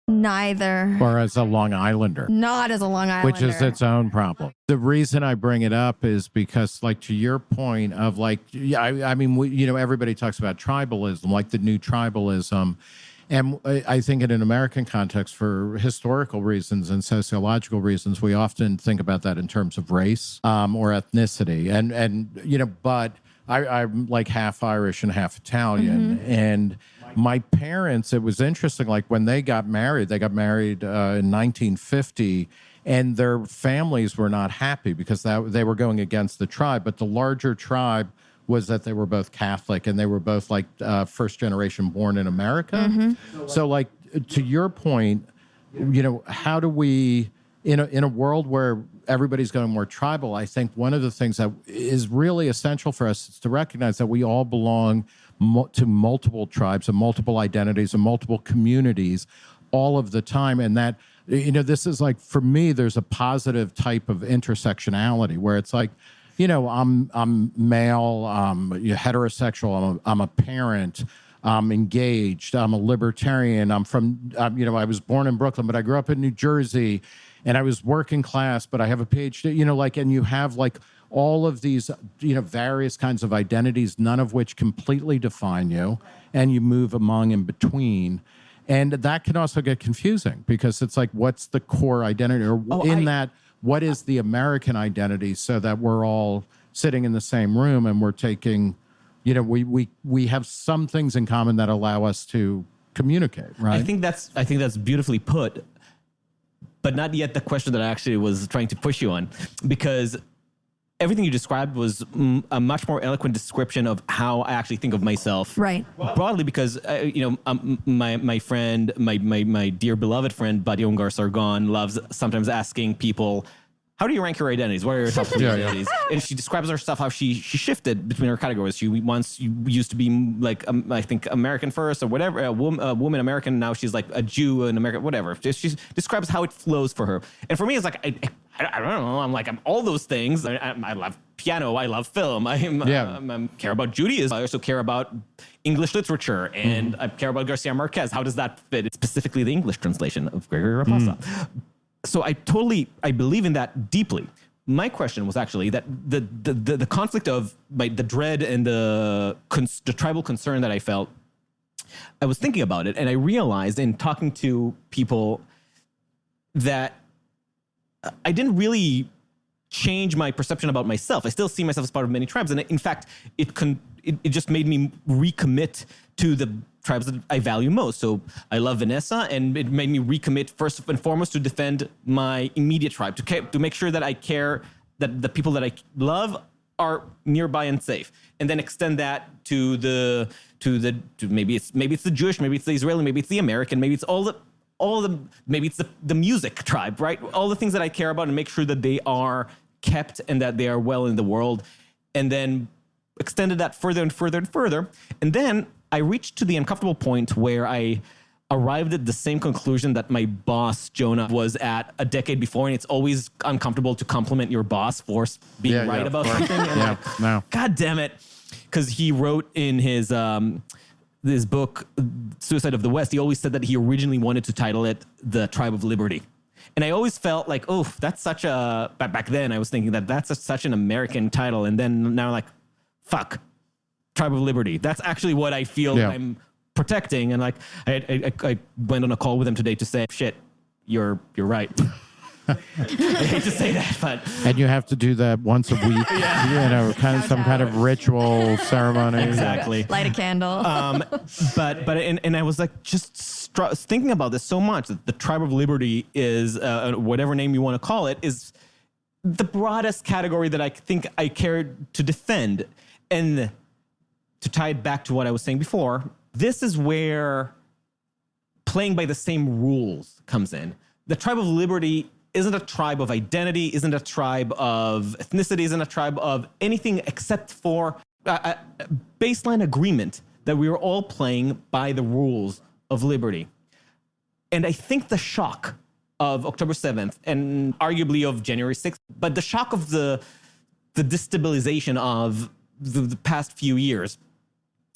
Neither. Or as a Long Islander? Not as a Long Islander. Which is its own problem. The reason I bring it up is because, like, to your point of, like, I mean, everybody talks about tribalism, like the new tribalism. And I think in an American context, for historical reasons and sociological reasons, we often think about that in terms of race or ethnicity. And but I'm like half Irish and half Italian. And my parents, it was interesting, like when they got married in 1950, and their families were not happy because they were going against the tribe. But the larger tribe was that they were both Catholic and they were both like first generation born in America. So like to your point, how do we, in a world where everybody's going more tribal, I think one of the things that is really essential for us is to recognize that we all belong to multiple tribes and multiple identities and multiple communities all of the time. And that, this is like, for me, there's a positive type of intersectionality where it's like, I'm male, I'm heterosexual, I'm a parent, I'm engaged, I'm a libertarian, I'm from, I was born in Brooklyn, but I grew up in New Jersey, and I was working class, but I have a PhD, and you have like all of these, various kinds of identities, none of which completely define you, and you move among in between. And that can also get confusing because it's like, what's the core identity? Or what is the American identity, so that we're all sitting in the same room and we're taking, we have some things in common that allow us to communicate, right? I think that's beautifully put, but not yet the question that I actually was trying to push you on, because everything you described was a much more eloquent description of how I actually think of myself. Right. Broadly, because my friend, my dear beloved friend, Buddy Ungar Sargon, loves sometimes asking people, how do you rank your identities? What are your top 3 identities? And she describes herself how she shifted between her categories. She once used to be like, I think American first or whatever, a woman American. Now she's like a Jew and American, whatever. She describes how it flows for her. And for me, it's like, I don't know. I'm all those things. I love piano. I love film. I care about Judaism. I also care about English literature, and I care about Garcia Marquez. How does that fit? It's specifically the English translation of Gregory Raposa. So I believe in that deeply. My question was actually that the conflict of the dread and the tribal concern that I felt, I was thinking about it, and I realized in talking to people that I didn't really change my perception about myself. I still see myself as part of many tribes. And in fact, it just made me recommit to the tribes that I value most. So I love Vanessa, and it made me recommit first and foremost to defend my immediate tribe, to make sure that I care that the people that I love are nearby and safe, and then extend that to maybe it's the Jewish, maybe it's the Israeli, maybe it's the American, maybe it's maybe it's the music tribe, right? All the things that I care about, and make sure that they are kept and that they are well in the world, and then extended that further and further and further. And then I reached to the uncomfortable point where I arrived at the same conclusion that my boss, Jonah, was at a decade before. And it's always uncomfortable to compliment your boss for being right about something. And God damn it. Because he wrote in his book, Suicide of the West, he always said that he originally wanted to title it The Tribe of Liberty. And I always felt like, that's such a, back then I was thinking that's such an American title. And then now like, fuck, Tribe of Liberty. That's actually what I feel I'm protecting. And like, I went on a call with him today to say, shit, you're right. I hate to say that, but... And you have to do that once a week, kind of ritual ceremony. Exactly. Light a candle. But I was like, just thinking about this so much, that the Tribe of Liberty is, whatever name you want to call it, is the broadest category that I think I care to defend. And to tie it back to what I was saying before, this is where playing by the same rules comes in. The Tribe of Liberty isn't a tribe of identity, isn't a tribe of ethnicity, isn't a tribe of anything except for baseline agreement that we were all playing by the rules of liberty. And I think the shock of October 7th and arguably of January 6th, but the shock of the destabilization of the past few years,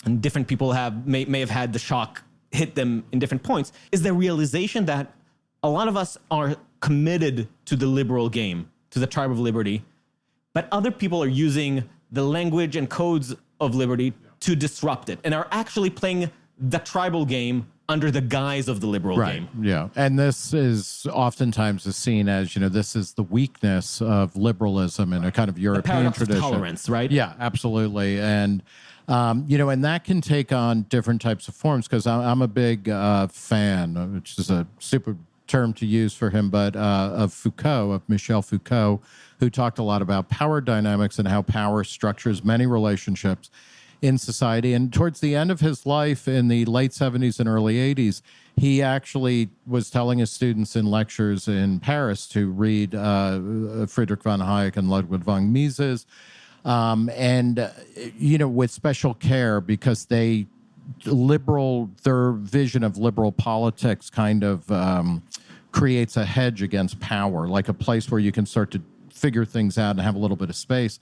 and different people may have had the shock hit them in different points, is the realization that a lot of us are committed to the liberal game, to the tribe of liberty, but other people are using the language and codes of liberty to disrupt it and are actually playing the tribal game under the guise of the liberal game. Yeah. And this is oftentimes seen as, this is the weakness of liberalism in a kind of European tradition. Of tolerance, right? Yeah, absolutely. And, and that can take on different types of forms, because I'm a big fan, which is a super term to use for him, but of Foucault, of Michel Foucault, who talked a lot about power dynamics and how power structures many relationships in society. And towards the end of his life, in the late 70s and early 80s, he actually was telling his students in lectures in Paris to read Friedrich von Hayek and Ludwig von Mises, with special care, because their vision of liberal politics kind of creates a hedge against power, like a place where you can start to figure things out and have a little bit of space.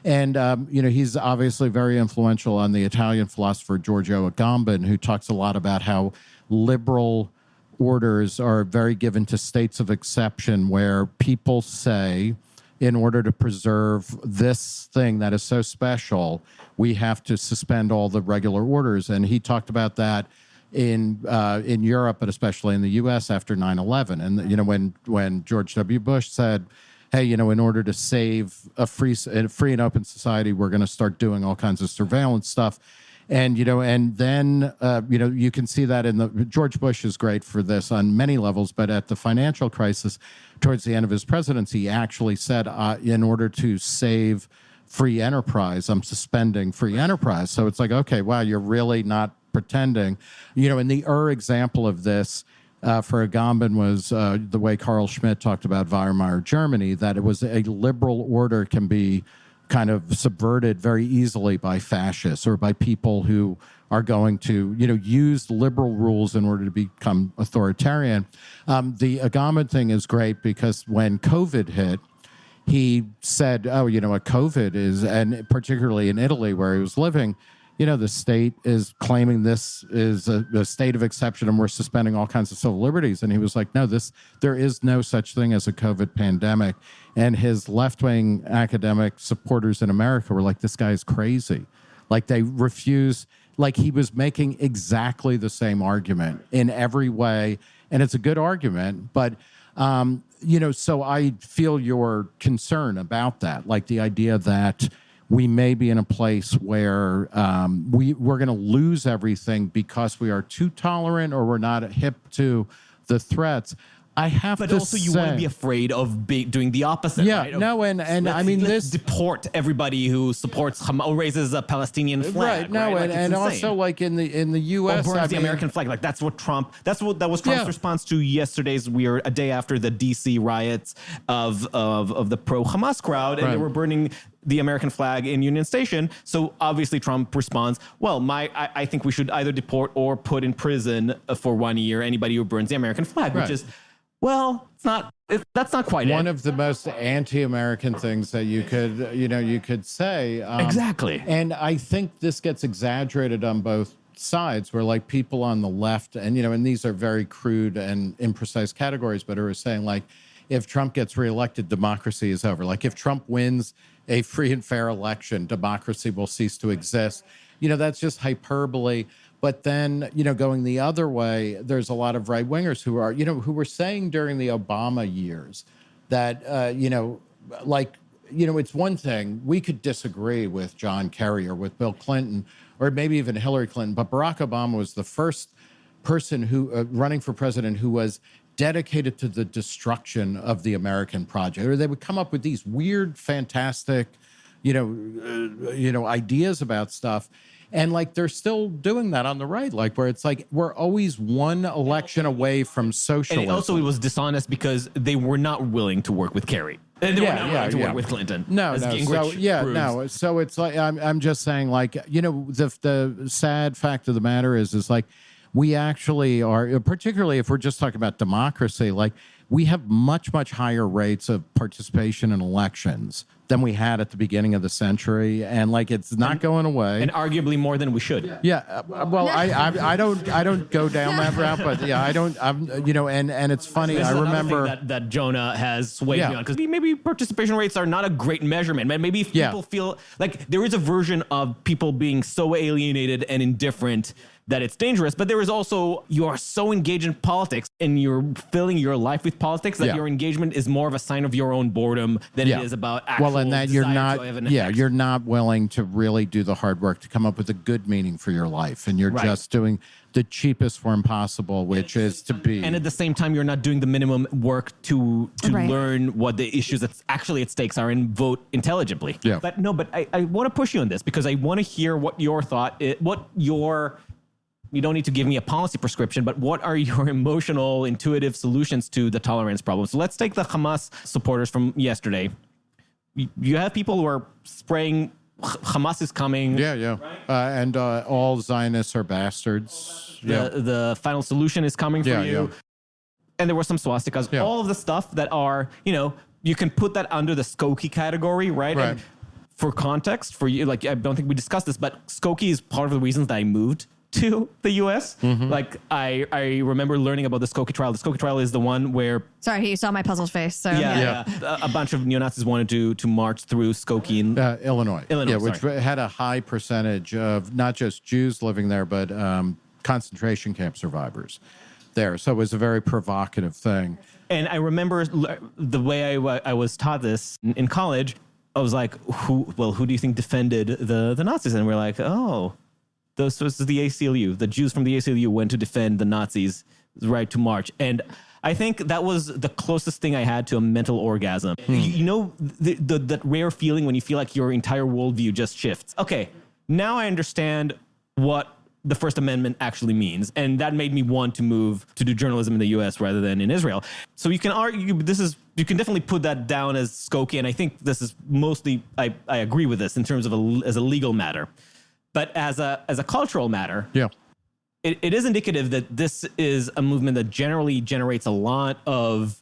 And, he's obviously very influential on the Italian philosopher Giorgio Agamben, who talks a lot about how liberal orders are very given to states of exception, where people say, in order to preserve this thing that is so special, we have to suspend all the regular orders. And he talked about that in Europe, but especially in the U.S. after 9/11. And, when George W. Bush said, hey, in order to save a free and open society, we're going to start doing all kinds of surveillance stuff. And, then you can see that in George Bush is great for this on many levels, but at the financial crisis, towards the end of his presidency, he actually said, in order to save free enterprise, I'm suspending free enterprise. So it's like, okay, wow, you're really not pretending. And the example of this, for Agamben, was the way Carl Schmitt talked about Weimar Germany, that it was a liberal order can be kind of subverted very easily by fascists or by people who are going to, use liberal rules in order to become authoritarian. The Agamben thing is great because when COVID hit, he said, what COVID is, and particularly in Italy where he was living, the state is claiming this is a state of exception and we're suspending all kinds of civil liberties. And he was like, no, there is no such thing as a COVID pandemic. And his left-wing academic supporters in America were like, this guy is crazy. Like, they refuse, like, he was making exactly the same argument in every way. And it's a good argument, but, so I feel your concern about that, like the idea that we may be in a place where we're going to lose everything because we are too tolerant or we're not hip to the threats. But also you want to be afraid of doing the opposite, yeah, right? No, and I mean, let's deport everybody who supports Hamas or raises a Palestinian flag, right? No, right? and also like in the U.S. or burns the American flag. Like that was Trump's response to yesterday's. We were a day after the D.C. riots of the pro-Hamas crowd, and they were burning the American flag in Union Station. So obviously Trump responds, well, I think we should either deport or put in prison for 1 year anybody who burns the American flag, which is, well, that's not quite one of the most anti-American things that you could say. Exactly. And I think this gets exaggerated on both sides, where like people on the left, and and these are very crude and imprecise categories, but are saying like, if Trump gets reelected, democracy is over. Like if Trump wins a free and fair election, democracy will cease to exist. That's just hyperbole. But then, going the other way, there's a lot of right wingers who are, who were saying during the Obama years that, it's one thing we could disagree with John Kerry or with Bill Clinton or maybe even Hillary Clinton, but Barack Obama was the first person who running for president who was dedicated to the destruction of the American project. Or they would come up with these weird, fantastic, ideas about stuff. And like they're still doing that on the right, like where it's like we're always one election away from socialism. And also, it was dishonest because they were not willing to work with Kerry. They were not willing to work with Clinton. No. So proves. So it's like I'm just saying, like, you know, the sad fact of the matter is like we actually are, particularly if we're just talking about democracy, like we have much higher rates of participation in elections than we had at the beginning of the century, and like it's not going away, and arguably more than we should. Yeah, well, I don't go down that route, but yeah, I'm you know, and it's funny. I remember that Jonah has swayed me on, because maybe participation rates are not a great measurement. Maybe if people feel like there is a version of people being so alienated and indifferent that it's dangerous, but there is also, you are so engaged in politics and you're filling your life with politics that your engagement is more of a sign of your own boredom than it is about actual and that you're not effect. You're not willing to really do the hard work to come up with a good meaning for your life, and you're just doing the cheapest form possible, which is to be, and at the same time you're not doing the minimum work to learn what the issues that's actually at stakes are and vote intelligibly. But I want to push you on this because I want to hear what your thought is, you don't need to give me a policy prescription, but what are your emotional, intuitive solutions to the tolerance problem? So let's take the Hamas supporters from yesterday. You have people who are spraying, Hamas is coming. And all Zionists are bastards. The final solution is coming for you. And there were some swastikas. All of the stuff that are, you know, you can put that under the Skokie category, right? And for context, for you, like, I don't think we discussed this, but Skokie is part of the reasons that I moved to the U.S. Like I remember learning about the Skokie trial. The Skokie trial is the one where... Sorry, you saw my puzzled face. So a bunch of neo-Nazis wanted to march through Skokie in Illinois. Which had a high percentage of not just Jews living there, but concentration camp survivors there. So it was a very provocative thing. And I remember the way I was taught this in college. I was like, who do you think defended the Nazis? And we're like, this was the ACLU. The Jews from the ACLU went to defend the Nazis' right to march. And I think that was the closest thing I had to a mental orgasm. You know, that rare feeling when you feel like your entire worldview just shifts. Okay, now I understand what the First Amendment actually means. And that made me want to move to do journalism in the US rather than in Israel. So you can argue, you can definitely put that down as Skokie. And I think this is mostly, I agree with this in terms of as a legal matter. But as a cultural matter, it is indicative that this is a movement that generally generates a lot of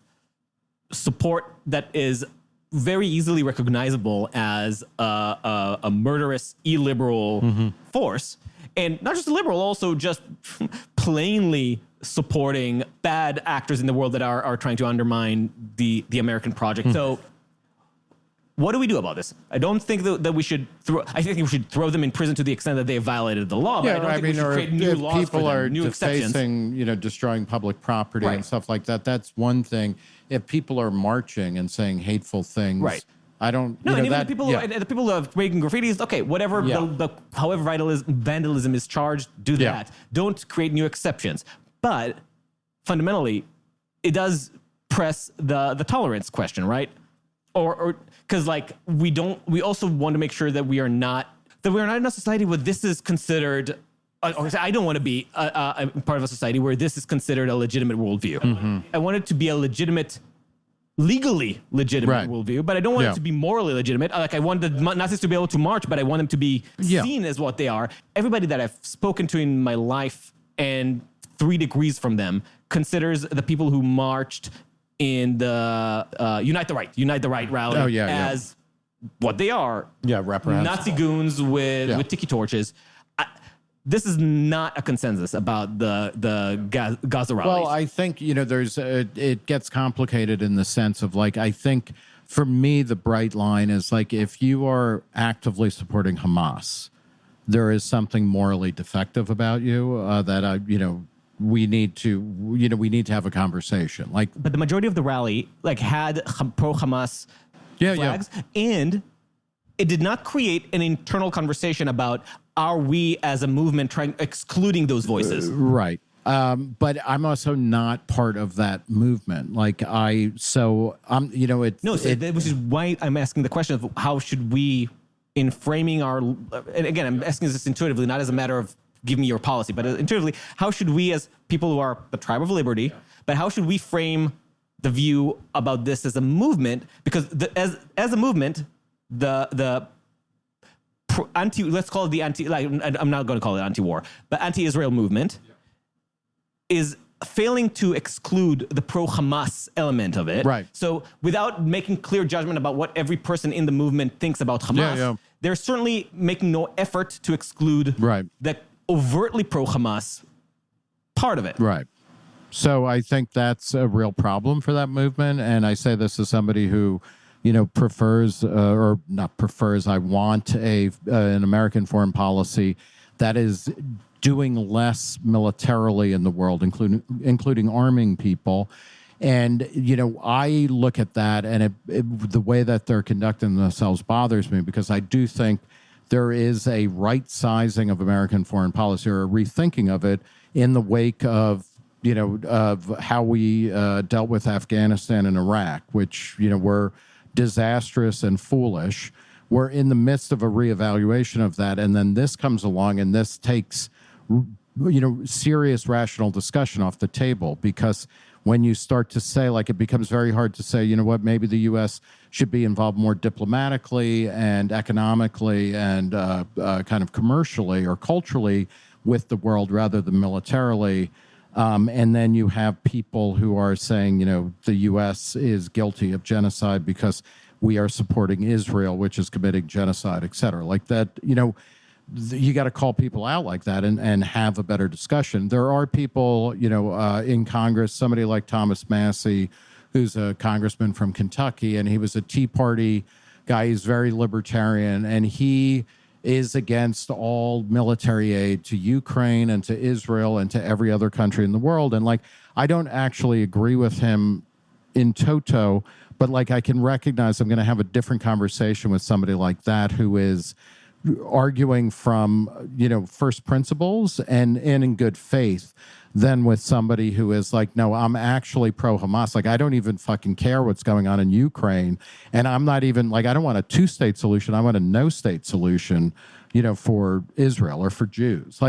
support that is very easily recognizable as a murderous, illiberal force. And not just liberal, also just plainly supporting bad actors in the world that are trying to undermine the American project. So what do we do about this? I don't think that we should I think we should throw them in prison to the extent that they have violated the law. But I don't think we should create new laws for them, new exceptions. Facing, you know, destroying public property and stuff like that, that's one thing. If people are marching and saying hateful things, I don't. No, and even the people who are making graffitis, okay, whatever. However vandalism is charged, do that. Don't create new exceptions. But fundamentally, it does press the tolerance question, right? Or because like we also want to make sure that we are not in a society where this is considered. I don't want to be a part of a society where this is considered a legitimate worldview. I want it to be a legally legitimate worldview, but I don't want it to be morally legitimate. Like I want the Nazis to be able to march, but I want them to be seen as what they are. Everybody that I've spoken to in my life and 3 degrees from them considers the people who marched in the Unite the Right rally as what they are. Nazi goons with tiki torches. This is not a consensus about the Gaza rallies. Well, I think, you know, it gets complicated in the sense of like, I think for me, the bright line is like, if you are actively supporting Hamas, there is something morally defective about you that, we need to have a conversation. Like, but the majority of the rally had pro-Hamas flags, and it did not create an internal conversation about are we as a movement excluding those voices? Right. But I'm also not part of that movement. Which is why I'm asking the question of how should we in framing our, and again, I'm asking this intuitively, not as a matter of give me your policy, but intuitively, how should we as people who are the tribe of liberty, but how should we frame the view about this as a movement? Because as a movement, let's call it the I'm not going to call it anti-war, but anti-Israel movement is failing to exclude the pro-Hamas element of it. Right. So without making clear judgment about what every person in the movement thinks about Hamas, they're certainly making no effort to exclude the overtly pro-Hamas part of it. Right. So I think that's a real problem for that movement. And I say this as somebody who, prefers or not prefers, I want an American foreign policy that is doing less militarily in the world, including arming people. And, I look at that and the way that they're conducting themselves bothers me, because I do think there is a right sizing of American foreign policy, or a rethinking of it, in the wake of, of how we dealt with Afghanistan and Iraq, which, were disastrous and foolish. We're in the midst of a reevaluation of that. And then this comes along and this takes, serious rational discussion off the table, because when you start to say, it becomes very hard to say, maybe the U.S. should be involved more diplomatically and economically and kind of commercially or culturally with the world rather than militarily. And then you have people who are saying, the U.S. is guilty of genocide because we are supporting Israel, which is committing genocide, et cetera. Like that, you got to call people out like that and have a better discussion. There are people, in Congress, somebody like Thomas Massey, who's a congressman from Kentucky, and he was a Tea Party guy. He's very libertarian, and he is against all military aid to Ukraine and to Israel and to every other country in the world. And I don't actually agree with him in toto, but I can recognize I'm going to have a different conversation with somebody like that, who is arguing from, first principles and in good faith, than with somebody who is no, I'm actually pro-Hamas. I don't even fucking care what's going on in Ukraine. And I'm not even I don't want a two-state solution. I want a no-state solution, for Israel or for Jews.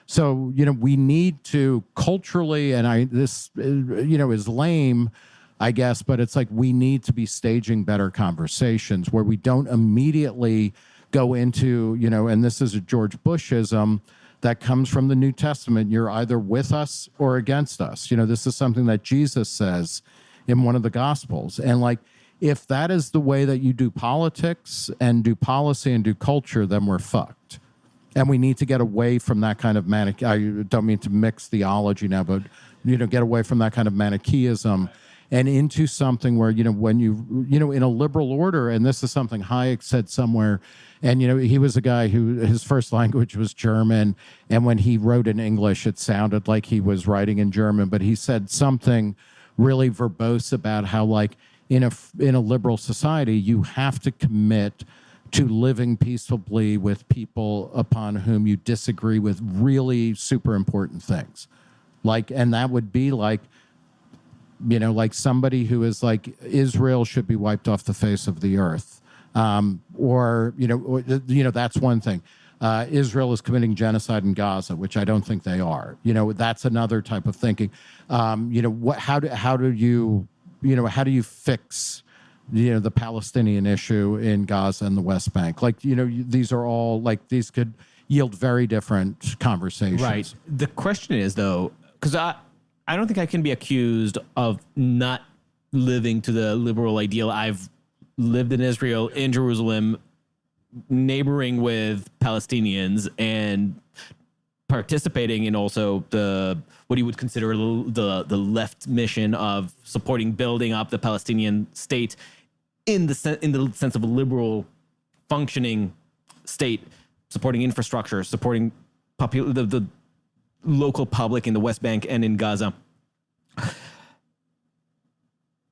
So, we need to culturally, and this, is lame, I guess, but it's we need to be staging better conversations where we don't immediately go into, and this is a George Bushism that comes from the New Testament. You're either with us or against us. This is something that Jesus says in one of the Gospels. And if that is the way that you do politics and do policy and do culture, then we're fucked. And we need to get away from that kind of I don't mean to mix theology now, but, get away from that kind of Manichaeism and into something where, when in a liberal order, and this is something Hayek said somewhere, and, he was a guy who his first language was German, and when he wrote in English, it sounded like he was writing in German, but he said something really verbose about how, in a liberal society, you have to commit to living peaceably with people upon whom you disagree with really super important things. And that would be somebody who is Israel should be wiped off the face of the earth. That's one thing. Israel is committing genocide in Gaza, which I don't think they are. That's another type of thinking. How do you fix, the Palestinian issue in Gaza and the West Bank? These are all these could yield very different conversations. Right. The question is though, because I don't think I can be accused of not living to the liberal ideal. I've lived in Israel, in Jerusalem, neighboring with Palestinians and participating in also what you would consider the left mission of supporting building up the Palestinian state in the sense of a liberal functioning state, supporting infrastructure, supporting the local public in the West Bank and in Gaza.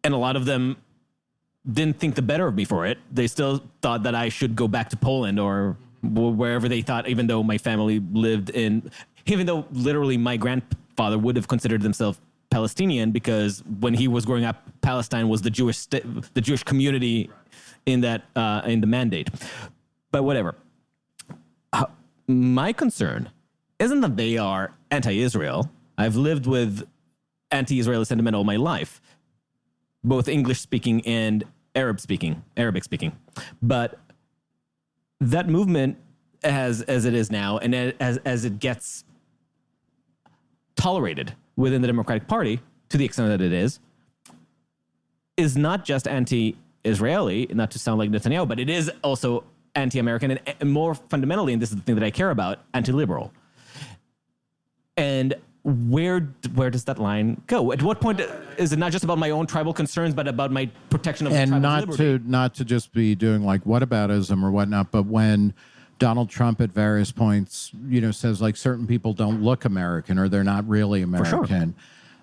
And a lot of them didn't think the better of me for it. They still thought that I should go back to Poland or wherever they thought, even though my family lived in, even though literally my grandfather would have considered himself Palestinian, because when he was growing up, Palestine was the Jewish community in that in the Mandate. But whatever. My concern isn't that they are anti-Israel. I've lived with anti-Israeli sentiment all my life, both English-speaking and Arabic-speaking. But that movement, as it is now, and as it gets tolerated within the Democratic Party, to the extent that it is not just anti-Israeli, not to sound like Netanyahu, but it is also anti-American and more fundamentally, and this is the thing that I care about, anti-liberal. And where does that line go? At what point is it not just about my own tribal concerns, but about my protection of and tribal liberty? not to just be doing like whataboutism or whatnot, but when Donald Trump at various points, says like certain people don't look American or they're not really American.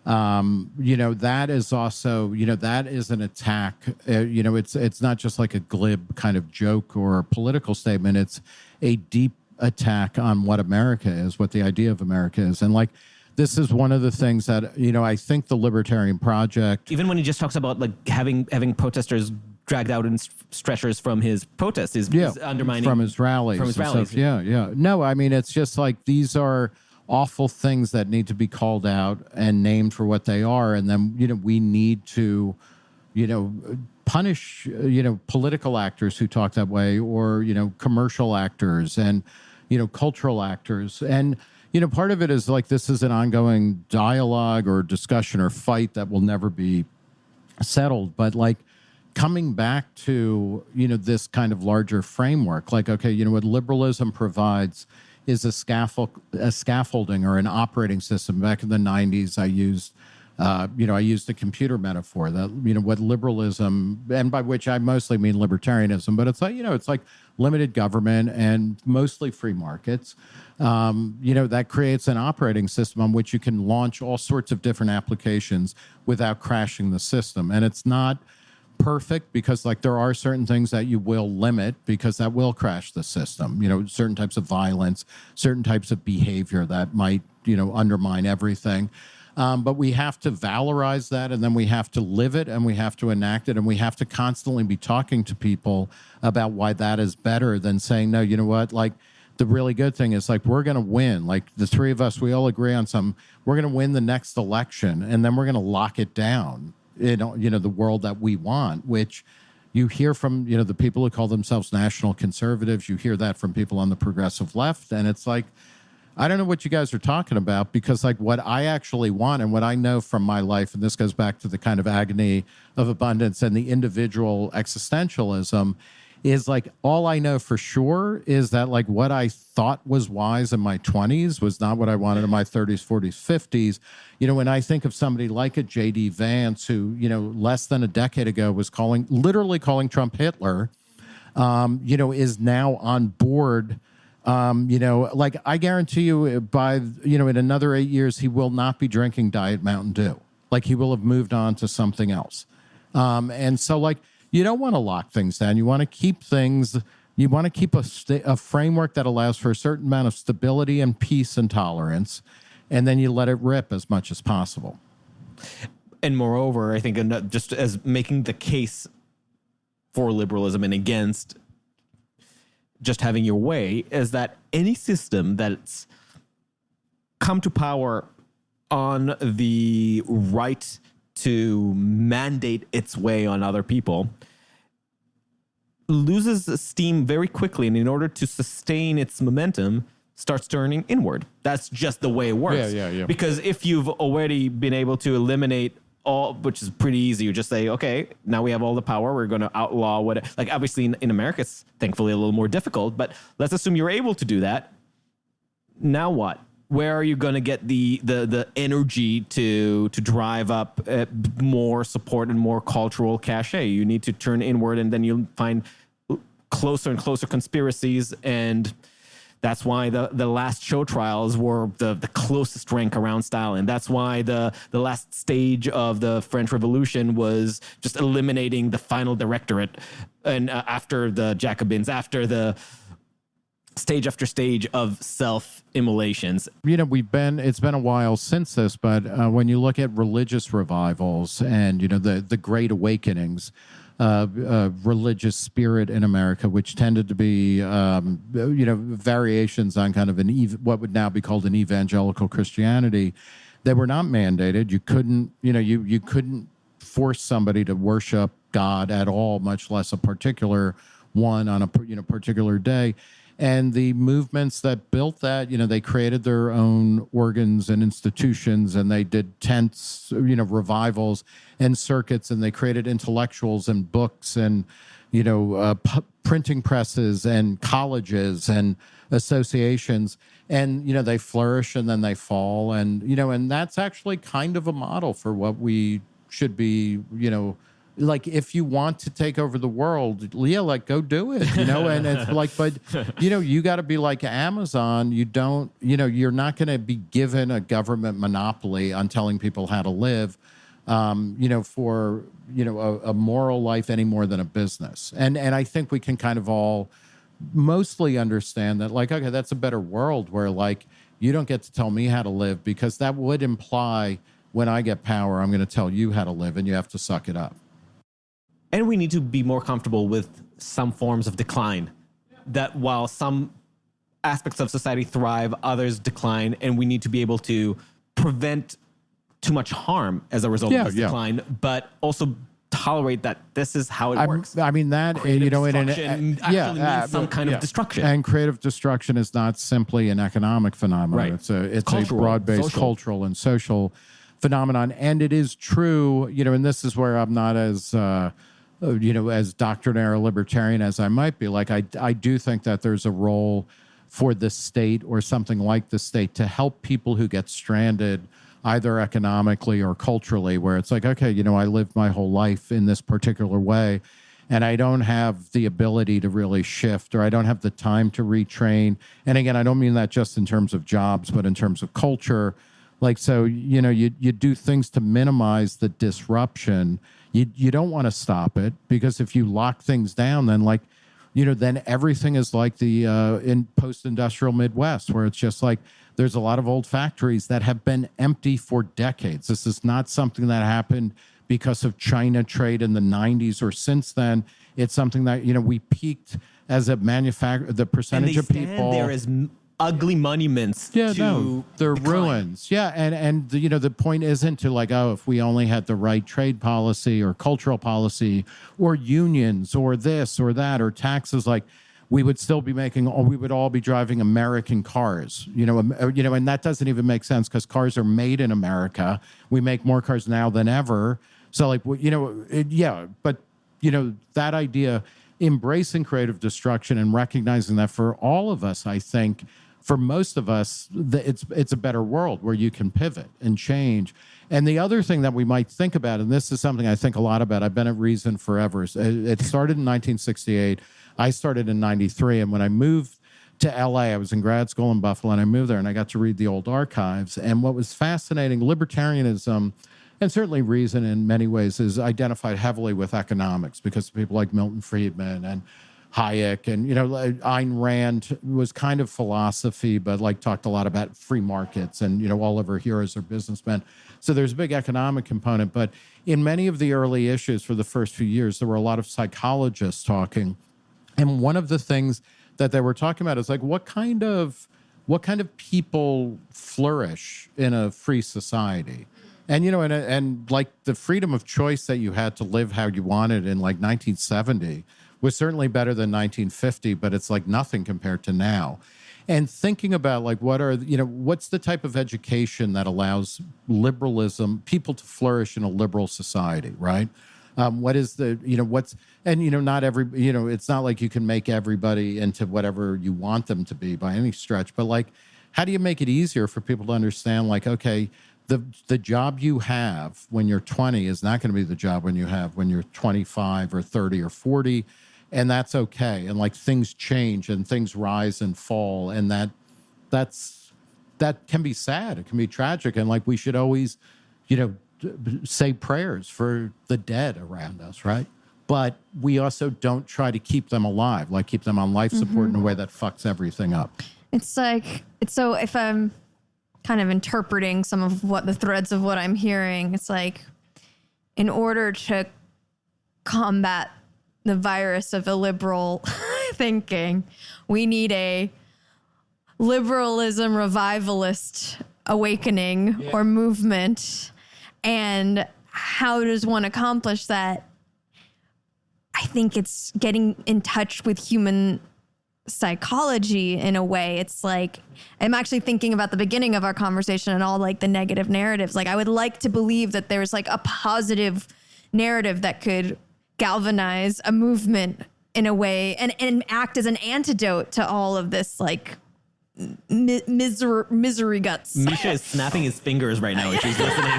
That is also, that is an attack. It's not just like a glib kind of joke or a political statement. It's a deep attack on what America is, what the idea of America is. And like, this is one of the things that, I think the Libertarian Project... Even when he just talks about like having protesters dragged out in stretchers from his protests, is undermining... From his rallies. Stuff. Yeah. No, I mean, it's just like these are awful things that need to be called out and named for what they are. And then, we need to, punish, political actors who talk that way or, commercial actors and, cultural actors. And, part of it is like this is an ongoing dialogue or discussion or fight that will never be settled. But like coming back to, this kind of larger framework, like, okay, what liberalism provides is a scaffolding or an operating system. Back in the 90s, I used a computer metaphor that, what liberalism, and by which I mostly mean libertarianism, but it's like, it's like limited government and mostly free markets, that creates an operating system on which you can launch all sorts of different applications without crashing the system. And it's not perfect because like there are certain things that you will limit because that will crash the system, certain types of violence, certain types of behavior that might, undermine everything. But we have to valorize that, and then we have to live it, and we have to enact it, and we have to constantly be talking to people about why that is better than saying, no, you know what, like the really good thing is like we're going to win. Like the three of us, we all agree on we're going to win the next election, and then we're going to lock it down. The world that we want, which you hear from, the people who call themselves national conservatives. You hear that from people on the progressive left. And it's like, I don't know what you guys are talking about because like what I actually want and what I know from my life, and this goes back to the kind of agony of abundance and the individual existentialism, is like all I know for sure is that like what I thought was wise in my 20s was not what I wanted in my 30s, 40s, 50s. When I think of somebody like a J.D. Vance who, less than a decade ago was literally calling Trump Hitler, is now on board. Like I guarantee you by, in another 8 years, he will not be drinking Diet Mountain Dew. Like he will have moved on to something else. And so like, you don't want to lock things down. You want to keep things, you want to keep a framework that allows for a certain amount of stability and peace and tolerance, and then you let it rip as much as possible. And moreover, I think just as making the case for liberalism and against just having your way is that any system that's come to power on the right to mandate its way on other people loses steam very quickly, and in order to sustain its momentum starts turning inward. That's just the way it works. Yeah. Because if you've already been able to eliminate all, which is pretty easy, you just say, okay, now we have all the power, we're going to outlaw what, like obviously in America it's thankfully a little more difficult, but let's assume you're able to do that. Now what? Where are you going to get the energy to drive up more support and more cultural cachet? You need to turn inward, and then you'll find closer and closer conspiracies. And that's why the last show trials were the closest rank around Stalin. That's why the last stage of the French Revolution was just eliminating the final directorate. And after the Jacobins, after the stage after stage of self-immolations. It's been a while since this, but when you look at religious revivals and, the Great Awakenings, religious spirit in America, which tended to be, variations on kind of what would now be called an evangelical Christianity. They were not mandated. You couldn't, you couldn't force somebody to worship God at all, much less a particular one on a particular day. And the movements that built that, they created their own organs and institutions, and they did tents, revivals and circuits, and they created intellectuals and books and, printing presses and colleges and associations. And, they flourish and then they fall. And, and that's actually kind of a model for what we should be, like, if you want to take over the world, go do it, and it's like, but, you got to be like Amazon. You don't, you're not going to be given a government monopoly on telling people how to live, for, a moral life any more than a business. And I think we can kind of all mostly understand that, like, okay, that's a better world where, like, you don't get to tell me how to live, because that would imply when I get power, I'm going to tell you how to live and you have to suck it up. And we need to be more comfortable with some forms of decline, that while some aspects of society thrive, others decline, and we need to be able to prevent too much harm as a result of this decline, but also tolerate that this is how it works. I mean, that, creative destruction actually means some kind of destruction. And creative destruction is not simply an economic phenomenon. Right. It's a broad-based cultural and social phenomenon. And it is true, and this is where I'm not as... as doctrinaire or libertarian as I might be, like, I do think that there's a role for the state or something like the state to help people who get stranded either economically or culturally, where it's like, okay, I lived my whole life in this particular way and I don't have the ability to really shift, or I don't have the time to retrain. And again, I don't mean that just in terms of jobs, but in terms of culture. Like, so, you do things to minimize the disruption. You don't want to stop it, because if you lock things down, then, like, then everything is like the in post-industrial Midwest, where it's just like there's a lot of old factories that have been empty for decades. This is not something that happened because of China trade in the 90s or since then. It's something that, we peaked as a manufacturer, the percentage of people. There is ugly monuments to they're decline. ruins. Yeah, and the point isn't to, like, oh, if we only had the right trade policy or cultural policy or unions or this or that or taxes, like, we would still be we would all be driving American cars, and that doesn't even make sense, because cars are made in America. We make more cars now than ever. So, like, but that idea, embracing creative destruction and recognizing that for all of us, I think, for most of us, it's a better world where you can pivot and change. And the other thing that we might think about, and this is something I think a lot about, I've been at Reason forever. It started in 1968. I started in 93. And when I moved to LA, I was in grad school in Buffalo, and I moved there and I got to read the old archives. And what was fascinating, libertarianism, and certainly Reason in many ways, is identified heavily with economics, because people like Milton Friedman and Hayek and, Ayn Rand was kind of philosophy, but, like, talked a lot about free markets, and, all of her heroes are businessmen. So there's a big economic component. But in many of the early issues for the first few years, there were a lot of psychologists talking. And one of the things that they were talking about is, like, what kind of people flourish in a free society? And, and like, the freedom of choice that you had to live how you wanted in, like, 1970 was certainly better than 1950, but it's like nothing compared to now. And thinking about, like, what's the type of education that allows liberalism, people to flourish in a liberal society, right? What is the, not every, it's not like you can make everybody into whatever you want them to be by any stretch, but, like, how do you make it easier for people to understand, like, okay, the job you have when you're 20 is not going to be the job when you're 25 or 30 or 40. And that's okay. And, like, things change and things rise and fall. And that can be sad. It can be tragic. And, like, we should always, say prayers for the dead around us, right? But we also don't try to keep them alive, like keep them on life support in a way that fucks everything up. It's like, so if I'm kind of interpreting some of what the threads of what I'm hearing, it's like, in order to combat the virus of illiberal thinking, we need a liberalism revivalist awakening or movement. And how does one accomplish that? I think it's getting in touch with human psychology in a way. It's like, I'm actually thinking about the beginning of our conversation and all like the negative narratives. Like, I would like to believe that there's like a positive narrative that could galvanize a movement in a way and act as an antidote to all of this like misery guts. Misha is snapping his fingers right now if she's listening.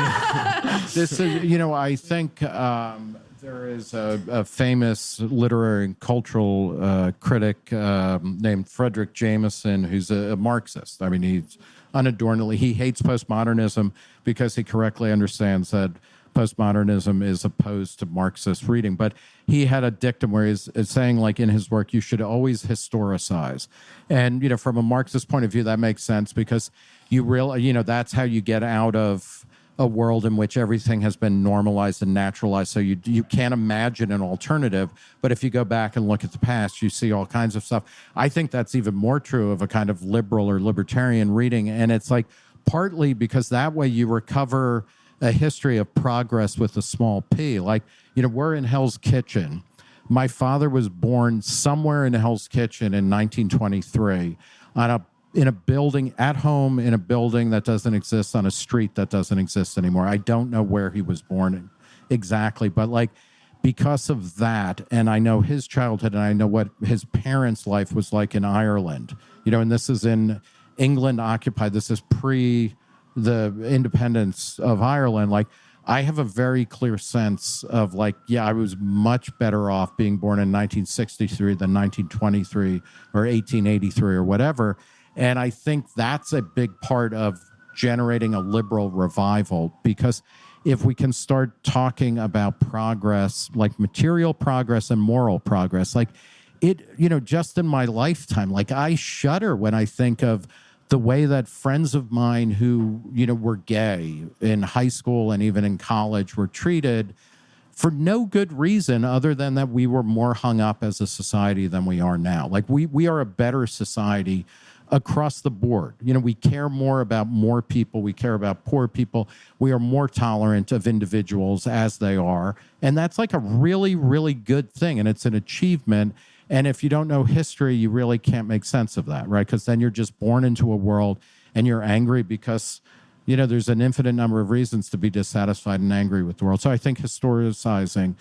This is, I think there is a famous literary and cultural critic named Frederick Jameson, who's a Marxist. I mean, he's unadornedly, he hates postmodernism because he correctly understands that postmodernism is opposed to Marxist reading. But he had a dictum where he's saying, like, in his work, you should always historicize. And, from a Marxist point of view, that makes sense because that's how you get out of a world in which everything has been normalized and naturalized. So you can't imagine an alternative. But if you go back and look at the past, you see all kinds of stuff. I think that's even more true of a kind of liberal or libertarian reading. And it's like partly because that way you recover a history of progress with a small p. Like, we're in Hell's Kitchen. My father was born somewhere in Hell's Kitchen in 1923 in a building at home, in a building that doesn't exist, on a street that doesn't exist anymore. I don't know where he was born exactly, but like, because of that, and I know his childhood, and I know what his parents' life was like in Ireland, and this is in England occupied. This is pre the independence of Ireland. Like, I have a very clear sense of like, I was much better off being born in 1963 than 1923 or 1883 or whatever. And I think that's a big part of generating a liberal revival, because if we can start talking about progress, like material progress and moral progress, like it, just in my lifetime, like I shudder when I think of the way that friends of mine who, were gay in high school and even in college were treated for no good reason other than that we were more hung up as a society than we are now. Like we are a better society across the board. We care more about more people. We care about poor people. We are more tolerant of individuals as they are. And that's like a really, really good thing. And it's an achievement. And if you don't know history, you really can't make sense of that, right? Because then you're just born into a world and you're angry because, there's an infinite number of reasons to be dissatisfied and angry with the world. So I think historicizing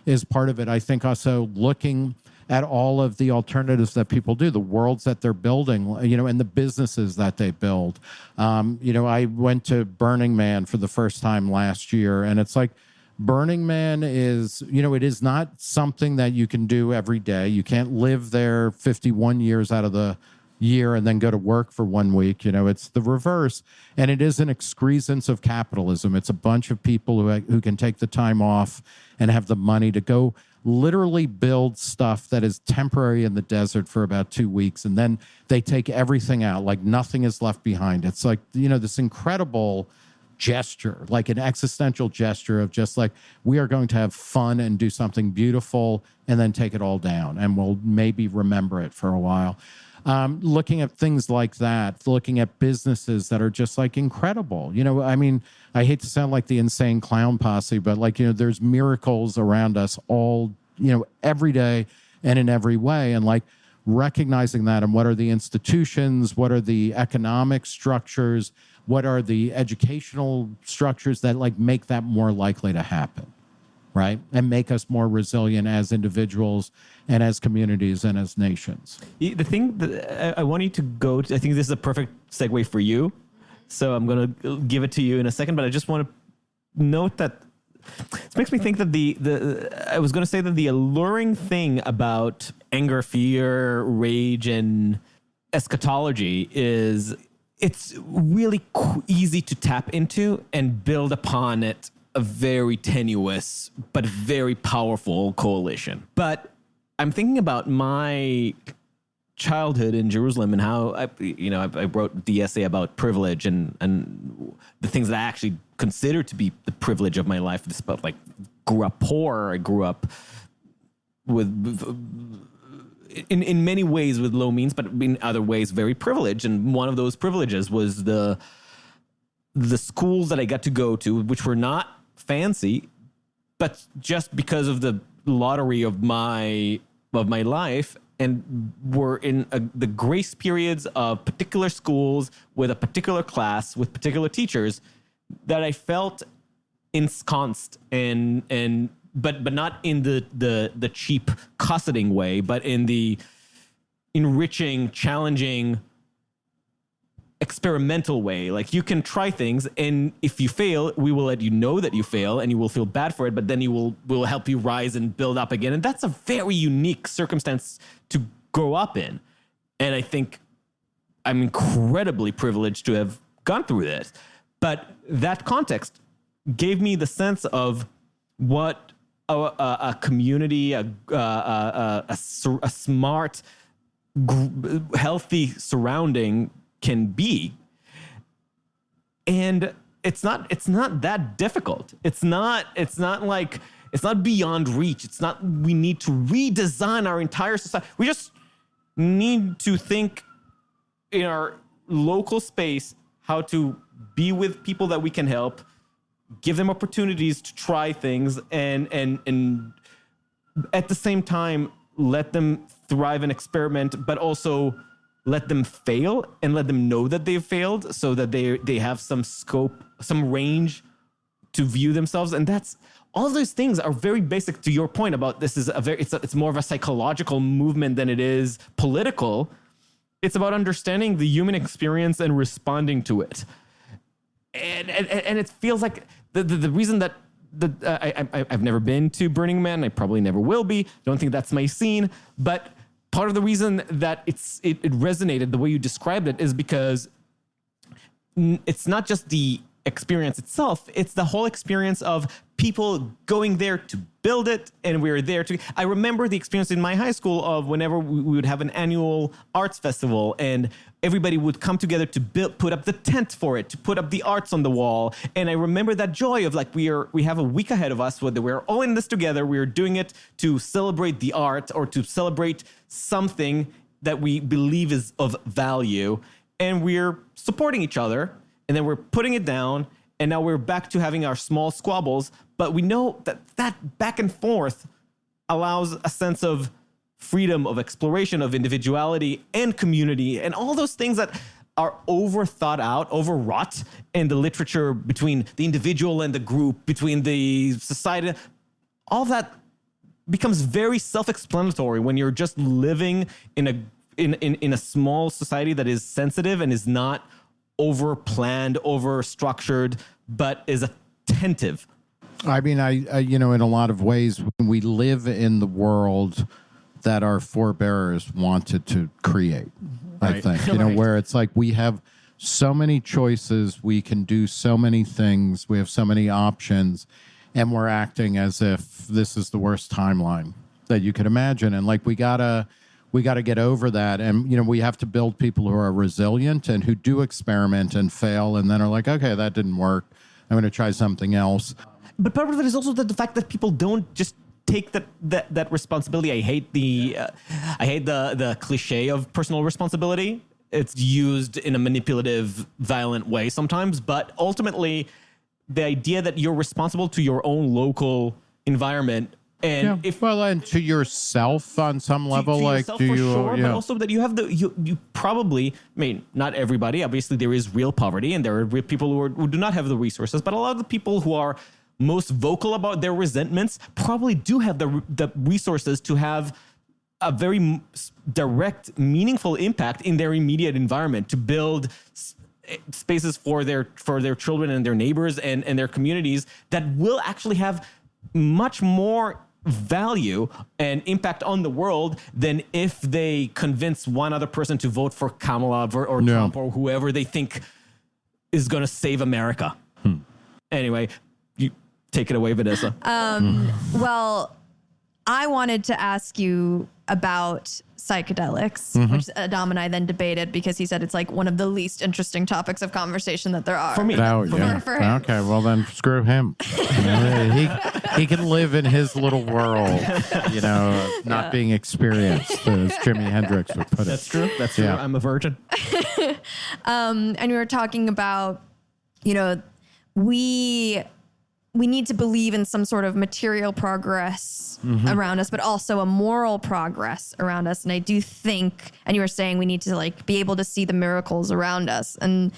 is part of it. I think also looking at all of the alternatives that people do, the worlds that they're building, and the businesses that they build. I went to Burning Man for the first time last year, and it's like, Burning Man is, it is not something that you can do every day. You can't live there 51 years out of the year and then go to work for 1 week. It's the reverse. And it is an excrescence of capitalism. It's a bunch of people who can take the time off and have the money to go literally build stuff that is temporary in the desert for about 2 weeks. And then they take everything out, like nothing is left behind. It's like, this incredible gesture, like an existential gesture of just like, we are going to have fun and do something beautiful and then take it all down. And we'll maybe remember it for a while. Looking at things like that, looking at businesses that are just like incredible. I mean, I hate to sound like the insane clown posse, but like, there's miracles around us all, every day and in every way. And like recognizing that, and what are the institutions, what are the economic structures, what are the educational structures that like make that more likely to happen, right? And make us more resilient as individuals and as communities and as nations. The thing that I want you to go to, I think this is a perfect segue for you. So I'm going to give it to you in a second, but I just want to note that this makes me think that I was going to say that the alluring thing about anger, fear, rage, and eschatology is it's really easy to tap into and build upon it a very tenuous but very powerful coalition. But I'm thinking about my childhood in Jerusalem and how I wrote the essay about privilege and the things that I actually consider to be the privilege of my life, about like grew up poor. I grew up with in many ways with low means, but in other ways very privileged. And one of those privileges was the schools that I got to go to, which were not fancy, but just because of the lottery of my life, and were in the grace periods of particular schools with a particular class with particular teachers, that I felt ensconced and but not in the cheap cosseting way, but in the enriching, challenging, experimental way. Like, you can try things, and if you fail, we will let you know that you fail, and you will feel bad for it, but then we'll help you rise and build up again. And that's a very unique circumstance to grow up in. And I think I'm incredibly privileged to have gone through this. But that context gave me the sense of what a community, a smart, healthy surrounding can be. And it's not that difficult. It's not beyond reach. We need to redesign our entire society. We just need to think in our local space how to be with people that we can help, give them opportunities to try things, and at the same time let them thrive and experiment, but also let them fail and let them know that they've failed, so that they have some scope, some range to view themselves. And that's all those things are very basic to your point about this is it's more of a psychological movement than it is political. It's about understanding the human experience and responding to it. And it feels like the reason that I've never been to Burning Man. I probably never will be. Don't think that's my scene. But part of the reason that it resonated the way you described it is because it's not just the experience itself. It's the whole experience of people going there to build it, and we're there to... I remember the experience in my high school of whenever we would have an annual arts festival, and everybody would come together to put up the tent for it, to put up the arts on the wall. And I remember that joy of like, we have a week ahead of us where we're all in this together. We're doing it to celebrate the art or to celebrate something that we believe is of value. And we're supporting each other, and then we're putting it down. And now we're back to having our small squabbles, but we know that back and forth allows a sense of freedom, of exploration, of individuality and community, and all those things that are overthought out, overwrought in the literature between the individual and the group, between the society. All that becomes very self-explanatory when you're just living in a small society that is sensitive and is not over-planned, over-structured, but is attentive. I mean, I in a lot of ways, we live in the world that our forebears wanted to create, I think. Where it's like we have so many choices, we can do so many things, we have so many options, and we're acting as if this is the worst timeline that you could imagine. And like, we gotta get over that. And, we have to build people who are resilient and who do experiment and fail and then are like, okay, that didn't work. I'm going to try something else. But part of it is also the fact that people don't just take that responsibility. I hate the cliche of personal responsibility. It's used in a manipulative, violent way sometimes. But ultimately, the idea that you're responsible to your own local environment. And and to yourself on some level, but also that you have you probably, I mean, not everybody, obviously there is real poverty and there are people who do not have the resources, but a lot of the people who are most vocal about their resentments probably do have the resources to have a very direct, meaningful impact in their immediate environment, to build spaces for their children and their neighbors and their communities that will actually have much more value and impact on the world than if they convince one other person to vote for Kamala or Trump or whoever they think is going to save America. Anyway, you take it away, Vanessa. Well, I wanted to ask you about psychedelics, which Adam and I then debated because he said it's like one of the least interesting topics of conversation that there are. For me. For him. Okay, well then screw him. he can live in his little world, not being experienced, as Jimi Hendrix would put it. That's true. That's true. I'm a virgin. And we were talking about, we need to believe in some sort of material progress around us, but also a moral progress around us. And I do think, and you were saying we need to be able to see the miracles around us. And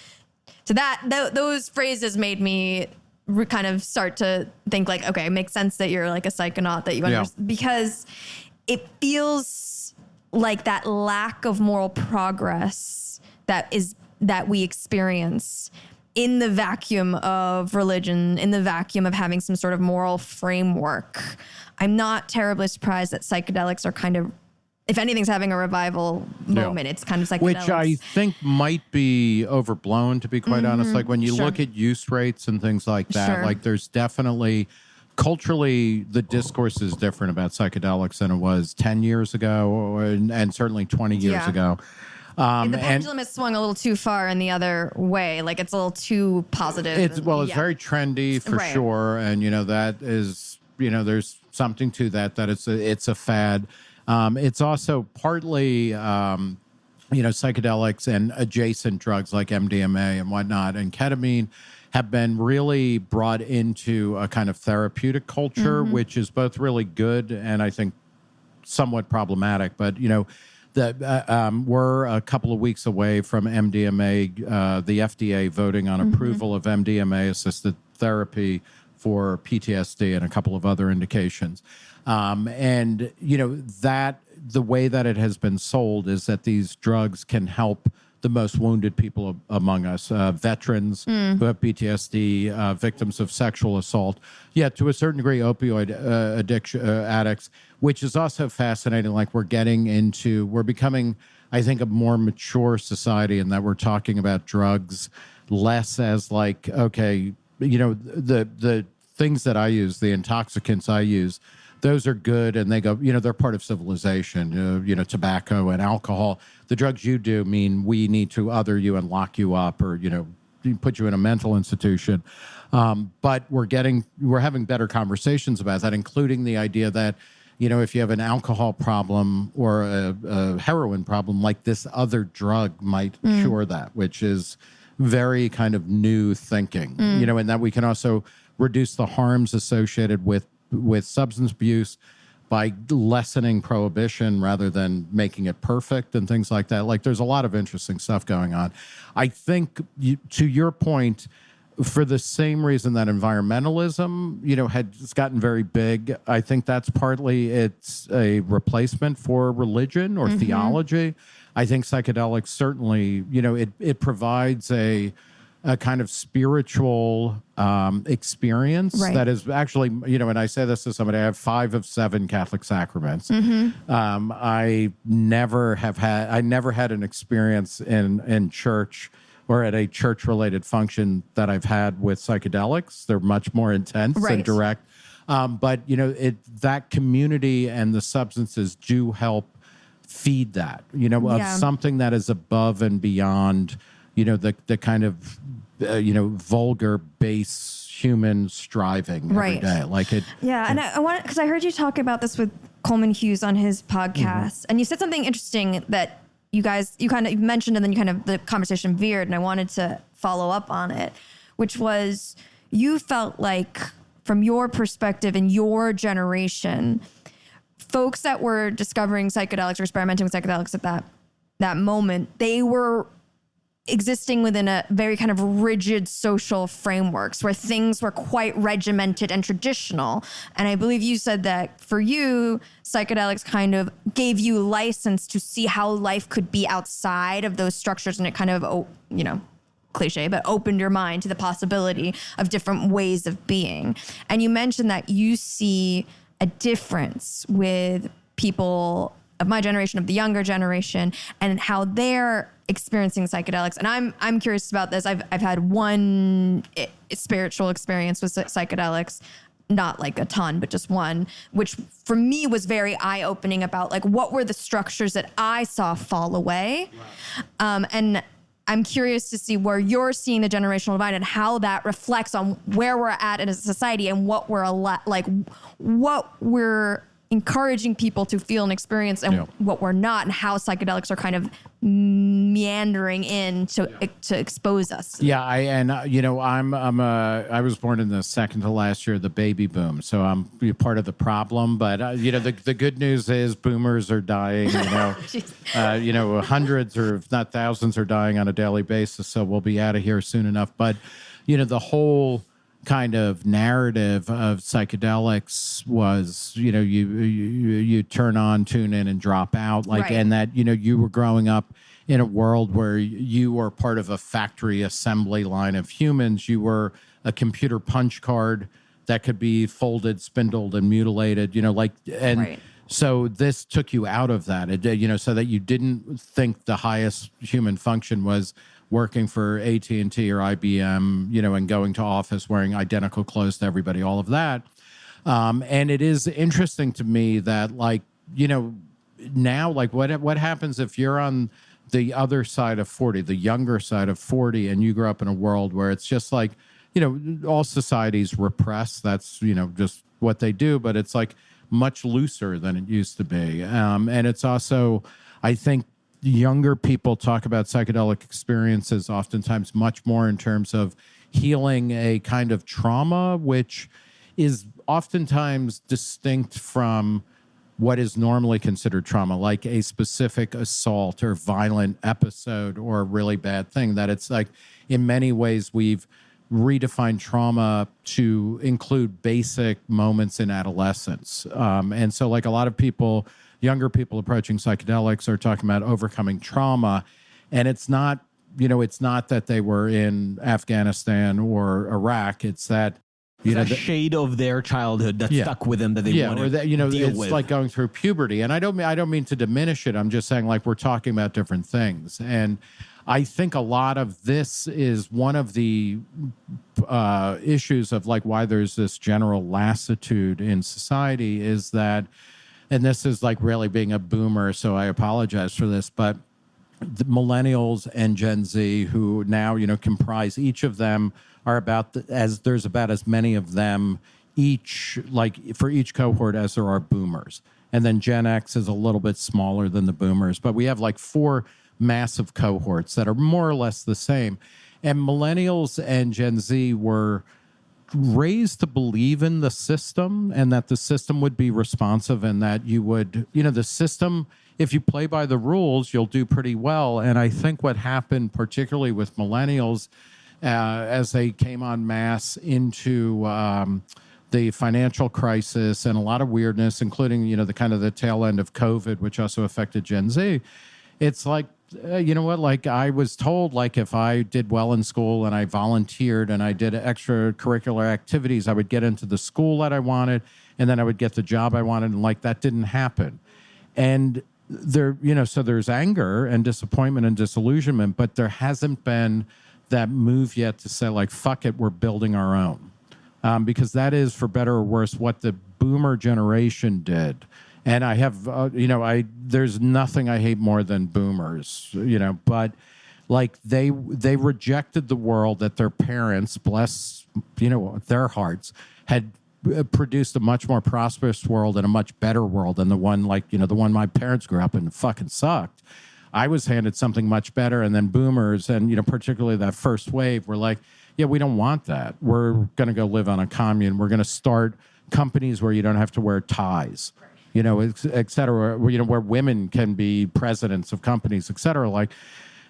to that, those phrases made me kind of start to think okay, it makes sense that you're a psychonaut, that you understand, because it feels like that lack of moral progress that we experience in the vacuum of religion, in the vacuum of having some sort of moral framework. I'm not terribly surprised that psychedelics are kind of, if anything's having a revival moment, it's kind of psychedelics. Which I think might be overblown, to be quite honest. When you look at use rates and things like that, there's definitely, culturally, the discourse is different about psychedelics than it was 10 years ago and certainly 20 years ago. The pendulum has swung a little too far in the other way. It's a little too positive. It's very trendy for sure. And, that is, there's something to that it's a fad. It's also partly, psychedelics and adjacent drugs like MDMA and whatnot and ketamine have been really brought into a kind of therapeutic culture, which is both really good and I think somewhat problematic. But, we're a couple of weeks away from MDMA, the FDA voting on approval of MDMA-assisted therapy for PTSD and a couple of other indications. And, that the way that it has been sold is that these drugs can help the most wounded people among us, veterans who have PTSD, victims of sexual assault, to a certain degree, opioid addicts, which is also fascinating. We're becoming, I think, a more mature society in that we're talking about drugs less as the things that I use, the intoxicants I use, those are good and they go, they're part of civilization, tobacco and alcohol. The drugs you do mean we need to other you and lock you up or, put you in a mental institution. But we're having better conversations about that, including the idea that, if you have an alcohol problem or a heroin problem, this other drug might cure that, which is very kind of new thinking, and that we can also reduce the harms associated with substance abuse by lessening prohibition rather than making it perfect and things like that. There's a lot of interesting stuff going on. I think, to your point, for the same reason that environmentalism, has gotten very big, I think that's partly it's a replacement for religion or theology. I think psychedelics certainly, it provides a kind of spiritual experience that is actually, and I say this to somebody, I have 5 of 7 Catholic sacraments. I never had an experience in church or at a church-related function that I've had with psychedelics. They're much more intense and direct. But, that community and the substances do help feed that, of something that is above and beyond, the kind of, vulgar base human striving every day. And I want, because I heard you talk about this with Coleman Hughes on his podcast, and you said something interesting that you kind of mentioned, and then the conversation veered, and I wanted to follow up on it, which was you felt like, from your perspective in your generation, folks that were discovering psychedelics or experimenting with psychedelics at that moment, they were existing within a very kind of rigid social frameworks where things were quite regimented and traditional. And I believe you said that for you, psychedelics kind of gave you license to see how life could be outside of those structures. And it kind of, cliche, but opened your mind to the possibility of different ways of being. And you mentioned that you see a difference with people of my generation, of the younger generation, and how they're experiencing psychedelics. And I'm curious about this. I've had one spiritual experience with psychedelics, not like a ton, but just one, which for me was very eye-opening about what were the structures that I saw fall away. And I'm curious to see where you're seeing the generational divide and how that reflects on where we're at as a society and what we're what we're encouraging people to feel and experience and what we're not, and how psychedelics are kind of meandering in to expose us. Yeah, I was born in the second to last year of the baby boom, so I'm part of the problem. But the good news is boomers are dying. Hundreds or if not thousands are dying on a daily basis. So we'll be out of here soon enough. But the whole kind of narrative of psychedelics was, you turn on, tune in, and drop out, and that you were growing up in a world where you were part of a factory assembly line of humans. You were a computer punch card that could be folded, spindled, and mutilated. So this took you out of that, so that you didn't think the highest human function was working for AT&T or IBM, and going to office wearing identical clothes to everybody, all of that. And it is interesting to me that, now, what happens if you're on the other side of 40, the younger side of 40, and you grew up in a world where it's just all societies repress. That's, just what they do, but it's much looser than it used to be. And it's also, I think, younger people talk about psychedelic experiences oftentimes much more in terms of healing a kind of trauma, which is oftentimes distinct from what is normally considered trauma, like a specific assault or violent episode or a really bad thing. That it's in many ways we've redefined trauma to include basic moments in adolescence. And so a lot of people, younger people approaching psychedelics, are talking about overcoming trauma. And it's not, it's not that they were in Afghanistan or Iraq. It's that, a shade of their childhood that stuck with them that they want to deal it's with. like going through puberty. And I don't mean to diminish it. I'm just saying we're talking about different things. And I think a lot of this is one of the issues of why there's this general lassitude in society is that, and this is really being a boomer, so I apologize for this, but the millennials and Gen Z, who now, comprise, each of them are there's about as many of them each, for each cohort as there are boomers. And then Gen X is a little bit smaller than the boomers, but we have 4 massive cohorts that are more or less the same. And millennials and Gen Z were raised to believe in the system and that the system would be responsive and that you would, the system, if you play by the rules, you'll do pretty well. And I think what happened, particularly with millennials, as they came en masse into the financial crisis and a lot of weirdness, including, the kind of the tail end of COVID, which also affected Gen Z, it's I was told, if I did well in school and I volunteered and I did extracurricular activities, I would get into the school that I wanted, and then I would get the job I wanted, and that didn't happen. And there, so there's anger and disappointment and disillusionment, but there hasn't been that move yet to say, fuck it, we're building our own. Because that is, for better or worse, what the boomer generation did. And I have, there's nothing I hate more than boomers, but they rejected the world that their parents, bless, their hearts, had produced a much more prosperous world and a much better world than the one, the one my parents grew up in fucking sucked. I was handed something much better, and then boomers, and, particularly that first wave, were yeah, we don't want that. We're going to go live on a commune. We're going to start companies where you don't have to wear ties. Et cetera, where women can be presidents of companies, et cetera.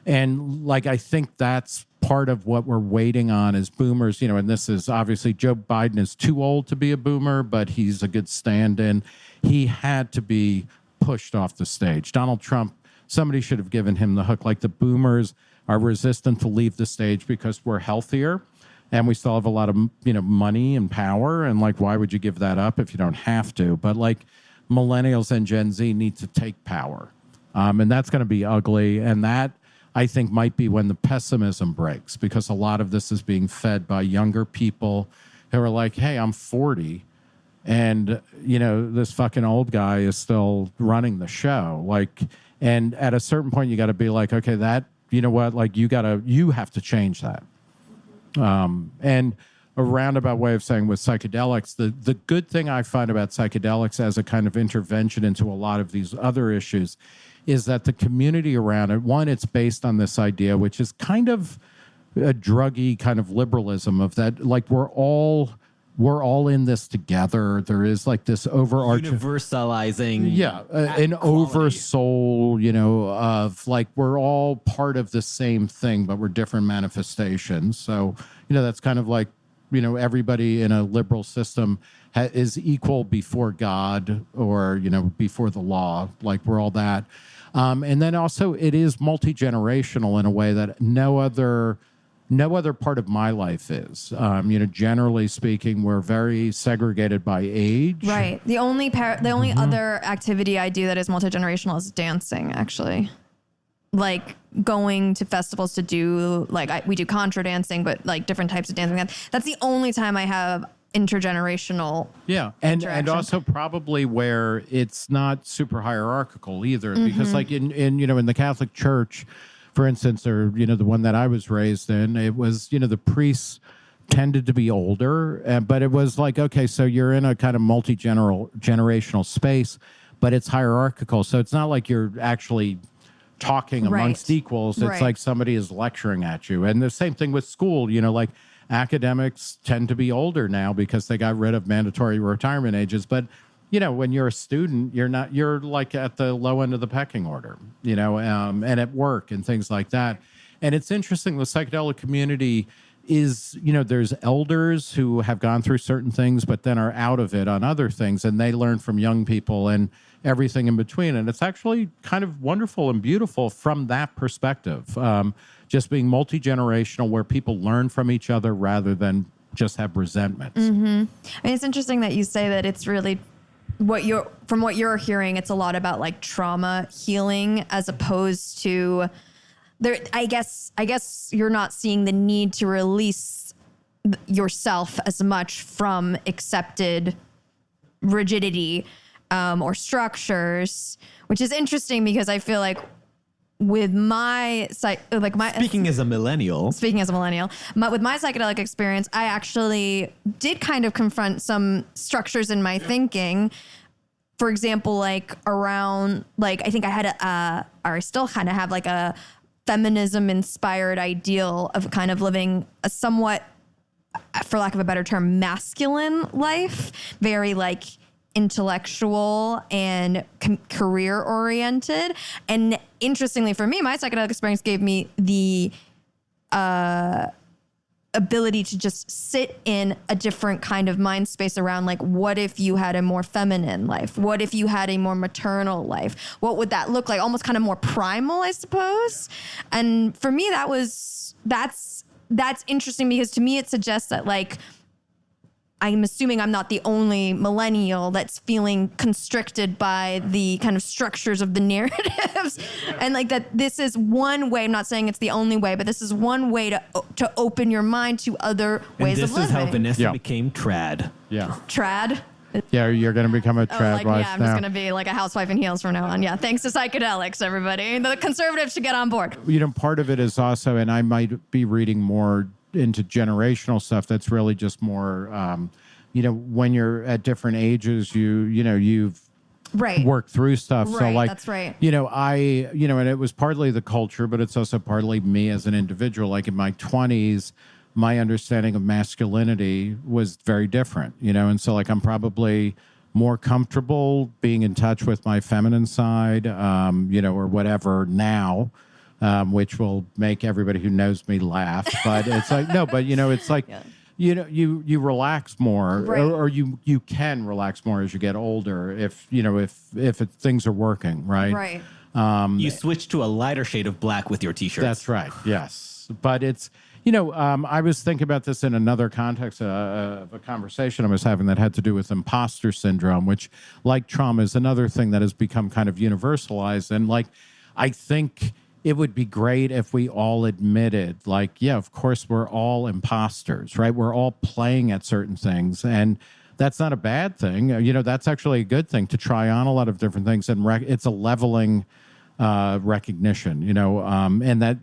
I think that's part of what we're waiting on as boomers, and this is obviously Joe Biden is too old to be a boomer, but he's a good stand-in. He had to be pushed off the stage. Donald Trump, somebody should have given him the hook. The boomers are resistant to leave the stage because we're healthier and we still have a lot of, money and power. And why would you give that up if you don't have to? But millennials and Gen Z need to take power. And that's going to be ugly. And that, I think, might be when the pessimism breaks, because a lot of this is being fed by younger people who are hey, I'm 40 and, this fucking old guy is still running the show. And at a certain point, you got to be okay, that you know what, like you have to change that. And a roundabout way of saying with psychedelics, the good thing I find about psychedelics as a kind of intervention into a lot of these other issues is that the community around it, one, it's based on this idea, which is kind of a druggy kind of liberalism of that, like we're all in this together. There is like this overarching universalizing, an oversoul, you know, of like we're all part of the same thing, but we're different manifestations. So, you know, that's kind of like, you know, everybody in a liberal system is equal before God or, you know, before the law. Like we're all that. And then also it is multi-generational in a way that no other part of my life is. You know, generally speaking, we're very segregated by age. Right. The only other activity I do that is multi-generational is dancing, actually. Like going to festivals to do, like we do contra dancing, but like different types of dancing. That's the only time I have intergenerational. Yeah. And also probably where it's not super hierarchical either, because like in, you know, in the Catholic Church, for instance, or, you know, the one that I was raised in, it was, you know, the priests tended to be older, but it was like, okay, so you're in a kind of generational space, but it's hierarchical. So it's not like you're actually talking amongst equals. It's like somebody is lecturing at you. And the same thing with school, you know, like academics tend to be older now because they got rid of mandatory retirement ages. But, you know, when you're a student, you're like at the low end of the pecking order, you know, and at work and things like that. And it's interesting, the psychedelic community is, you know, there's elders who have gone through certain things, but then are out of it on other things. And they learn from young people and everything in between. And it's actually kind of wonderful and beautiful from that perspective. Just being multi-generational where people learn from each other rather than just have resentments. I mean, it's interesting that you say that it's really from what you're hearing, it's a lot about like trauma healing as opposed to there. I guess you're not seeing the need to release yourself as much from accepted rigidity or structures, which is interesting because I feel like with speaking as a millennial, with my psychedelic experience, I actually did kind of confront some structures in my thinking. For example, like around, like, I think I had or I still kind of have like a feminism inspired ideal of kind of living a somewhat, for lack of a better term, masculine life, very like intellectual and career oriented. And interestingly for me, my psychedelic experience gave me the ability to just sit in a different kind of mind space around like, what if you had a more feminine life? What if you had a more maternal life? What would that look like? Almost kind of more primal, I suppose. And for me, that's interesting because to me, it suggests that like, I'm assuming I'm not the only millennial that's feeling constricted by the kind of structures of the narratives. And like that this is one way, I'm not saying it's the only way, but this is one way to open your mind to other ways of living. This is how Vanessa became trad. Yeah. Trad? Yeah, you're going to become a trad wife I'm now. just going to be like a housewife in heels from now on. Yeah, thanks to psychedelics, everybody. The conservatives should get on board. You know, part of it is also, and I might be reading more into generational stuff that's really just more, you know, when you're at different ages, you've worked through stuff. Right, so like, that's right. You know, and it was partly the culture, but it's also partly me as an individual. Like in my 20s, my understanding of masculinity was very different, you know? And so like, I'm probably more comfortable being in touch with my feminine side, you know, or whatever now, which will make everybody who knows me laugh. But it's like, no, but you know, it's like, you know, you relax more, or you can relax more as you get older if things are working, right? Right. You switch to a lighter shade of black with your t-shirts. That's right. Yes. But it's, you know, I was thinking about this in another context of a conversation I was having that had to do with imposter syndrome, which, like trauma, is another thing that has become kind of universalized. And like, I think it would be great if we all admitted, like, yeah, of course, we're all imposters, right? We're all playing at certain things. And that's not a bad thing. You know, that's actually a good thing to try on a lot of different things. And it's a leveling recognition, and that,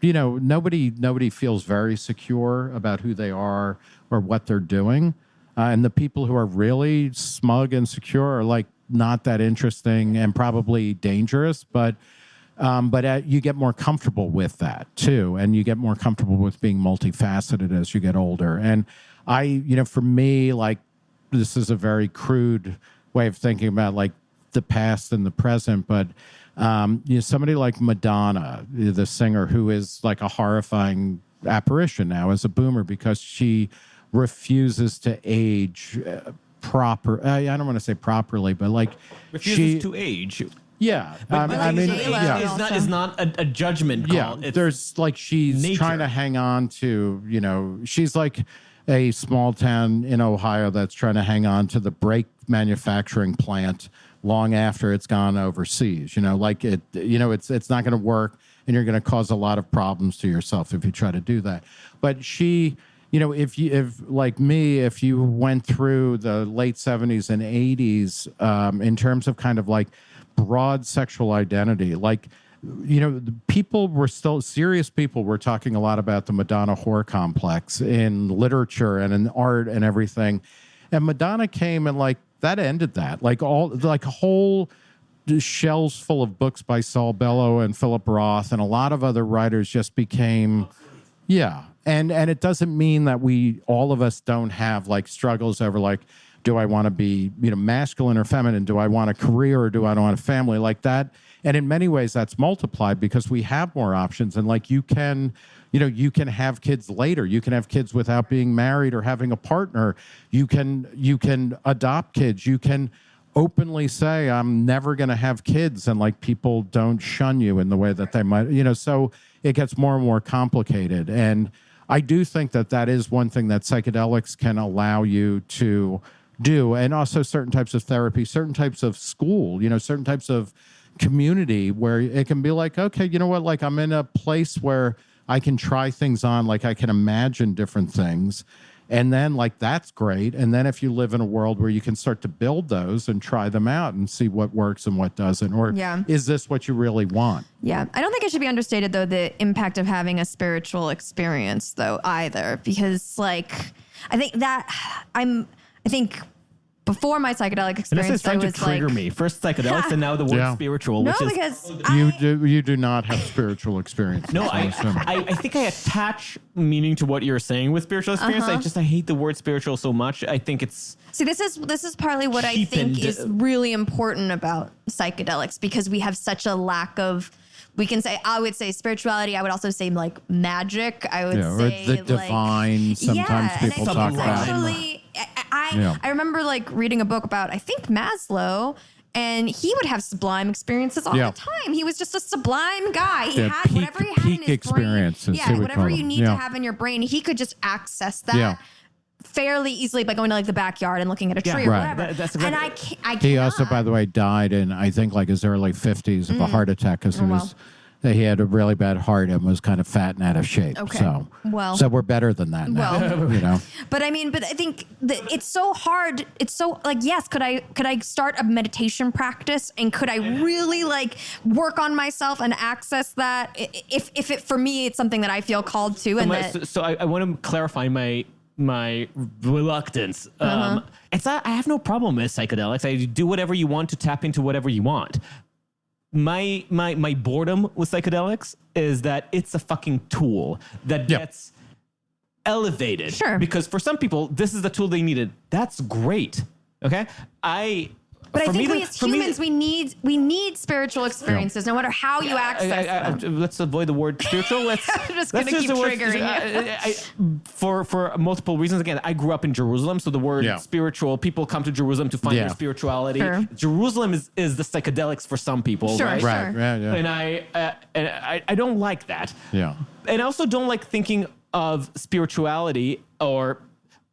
nobody feels very secure about who they are or what they're doing. And the people who are really smug and secure are like not that interesting and probably dangerous, but you get more comfortable with that too. And you get more comfortable with being multifaceted as you get older. And for me, like, this is a very crude way of thinking about like the past and the present, but somebody like Madonna, the singer, who is like a horrifying apparition now as a boomer because she refuses to age proper. I don't want to say properly, but like refuses to age. Yeah, it's not a judgment call. Yeah, there's like she's nature. Trying to hang on to, she's like a small town in Ohio that's trying to hang on to the brake manufacturing plant long after it's gone overseas. It's not going to work, and you're going to cause a lot of problems to yourself if you try to do that. But she, if you went through the late 70s and 80s in terms of kind of like broad sexual identity, like, people were still, serious people were talking a lot about the Madonna whore complex in literature and in art and everything. And Madonna came and like, that ended that. Like whole shelves full of books by Saul Bellow and Philip Roth and a lot of other writers just became, And it doesn't mean that all of us don't have like struggles over like, do I want to be, masculine or feminine? Do I want a career or do I want a family like that? And in many ways that's multiplied because we have more options. And like you can have kids later. You can have kids without being married or having a partner. You can adopt kids. You can openly say, I'm never going to have kids. And like people don't shun you in the way that they might, so it gets more and more complicated. And I do think that is one thing that psychedelics can allow you to do. And also certain types of therapy, certain types of school, certain types of community where it can be like, okay, you know what? Like I'm in a place where I can try things on, like I can imagine different things. And then like, that's great. And then if you live in a world where you can start to build those and try them out and see what works and what doesn't, or is this what you really want? Yeah. I don't think it should be understated though, the impact of having a spiritual experience though either, because like, I think before my psychedelic experience, This is trying to trigger me. First psychedelics and now the word spiritual. No, which is, because you do not have spiritual experience. No, I think I attach meaning to what you're saying with spiritual experience. I hate the word spiritual so much. I think it's this is partly what I think is really important about psychedelics, because we have such a lack of. I would say spirituality. I would also say like magic. I would say or the divine. Sometimes people talk about. Actually, I remember like reading a book about, I think, Maslow, and he would have sublime experiences all the time. He was just a sublime guy. He had whatever he had in his experiences. brain. Whatever you need to have in your brain, he could just access that. Fairly easily by going to like the backyard and looking at a tree or whatever. That's exactly. And I he also, by the way, died in I think like his early 50s of a heart attack because he had a really bad heart and was kind of fat and out of shape. Okay. So we're better than that now. But I think it's so hard. It's so like, yes, could I start a meditation practice and could I really like work on myself and access that? If it for me, it's something that I feel called to. So I want to clarify my reluctance. It's not, I have no problem with psychedelics. I do whatever you want to tap into whatever you want. My boredom with psychedelics is that it's a fucking tool that gets elevated. Sure. Because for some people, this is the tool they needed. That's great. Okay. But I think we as humans, we need spiritual experiences, no matter how you access them. Let's avoid the word spiritual. I'm just going to keep triggering you. For multiple reasons. Again, I grew up in Jerusalem, so the word spiritual, people come to Jerusalem to find their spirituality. Sure. Jerusalem is the psychedelics for some people. Sure, right? Sure. And I don't like that. Yeah. And I also don't like thinking of spirituality, or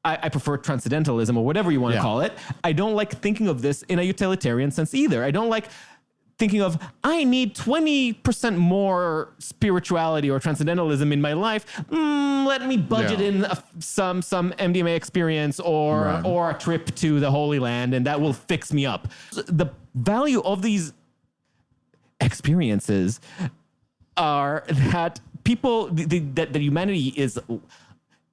I prefer transcendentalism or whatever you want to call it. I don't like thinking of this in a utilitarian sense either. I don't like thinking of, I need 20% more spirituality or transcendentalism in my life. Let me budget in some MDMA experience or a trip to the Holy Land, and that will fix me up. The value of these experiences are that that humanity is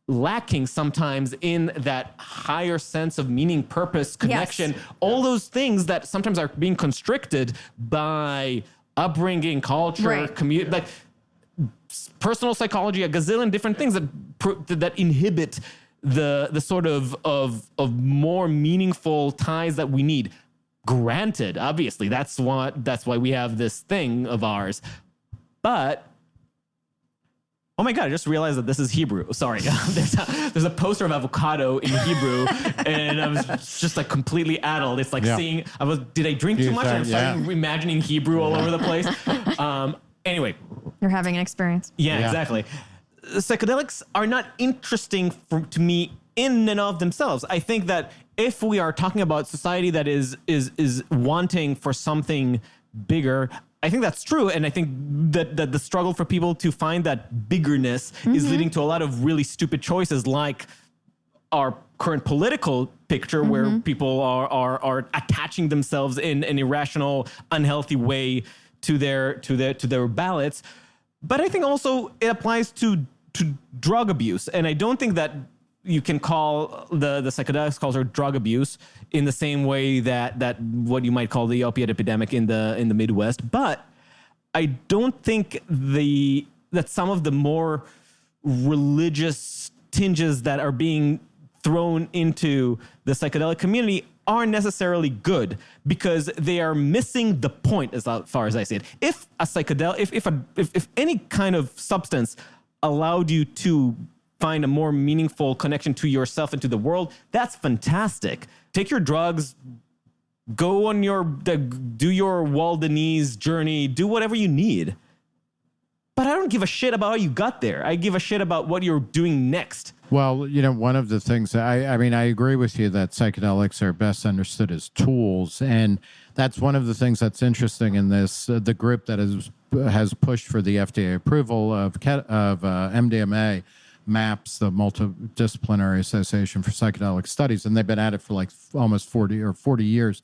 lacking sometimes in that higher sense of meaning, purpose, connection, all those things that sometimes are being constricted by upbringing, culture, community, like personal psychology, a gazillion different things that inhibit the sort of more meaningful ties that we need. Granted, obviously, that's why we have this thing of ours, but. Oh my God, I just realized that this is Hebrew. Sorry. There's a poster of avocado in Hebrew, and I was just like completely addled. It's like did I drink too much? And I'm starting imagining Hebrew all over the place. Anyway. You're having an experience. Yeah, exactly. Psychedelics are not interesting to me in and of themselves. I think that if we are talking about society that is wanting for something bigger, I think that's true. And I think that the struggle for people to find that biggerness is leading to a lot of really stupid choices, like our current political picture, where people are attaching themselves in an irrational, unhealthy way to their ballots. But I think also it applies to drug abuse. And I don't think that you can call the psychedelics culture drug abuse in the same way that what you might call the opiate epidemic in the Midwest. But I don't think that some of the more religious tinges that are being thrown into the psychedelic community are necessarily good, because they are missing the point as far as I see it. If a psychedelic, if any kind of substance allowed you to find a more meaningful connection to yourself and to the world, that's fantastic. Take your drugs, go on do your Waldenese journey, do whatever you need. But I don't give a shit about how you got there. I give a shit about what you're doing next. Well, one of the things, I agree with you that psychedelics are best understood as tools. And that's one of the things that's interesting in this, the group that has pushed for the FDA approval of MDMA, MAPS, the Multidisciplinary Association for Psychedelic Studies, and they've been at it for like almost 40 years.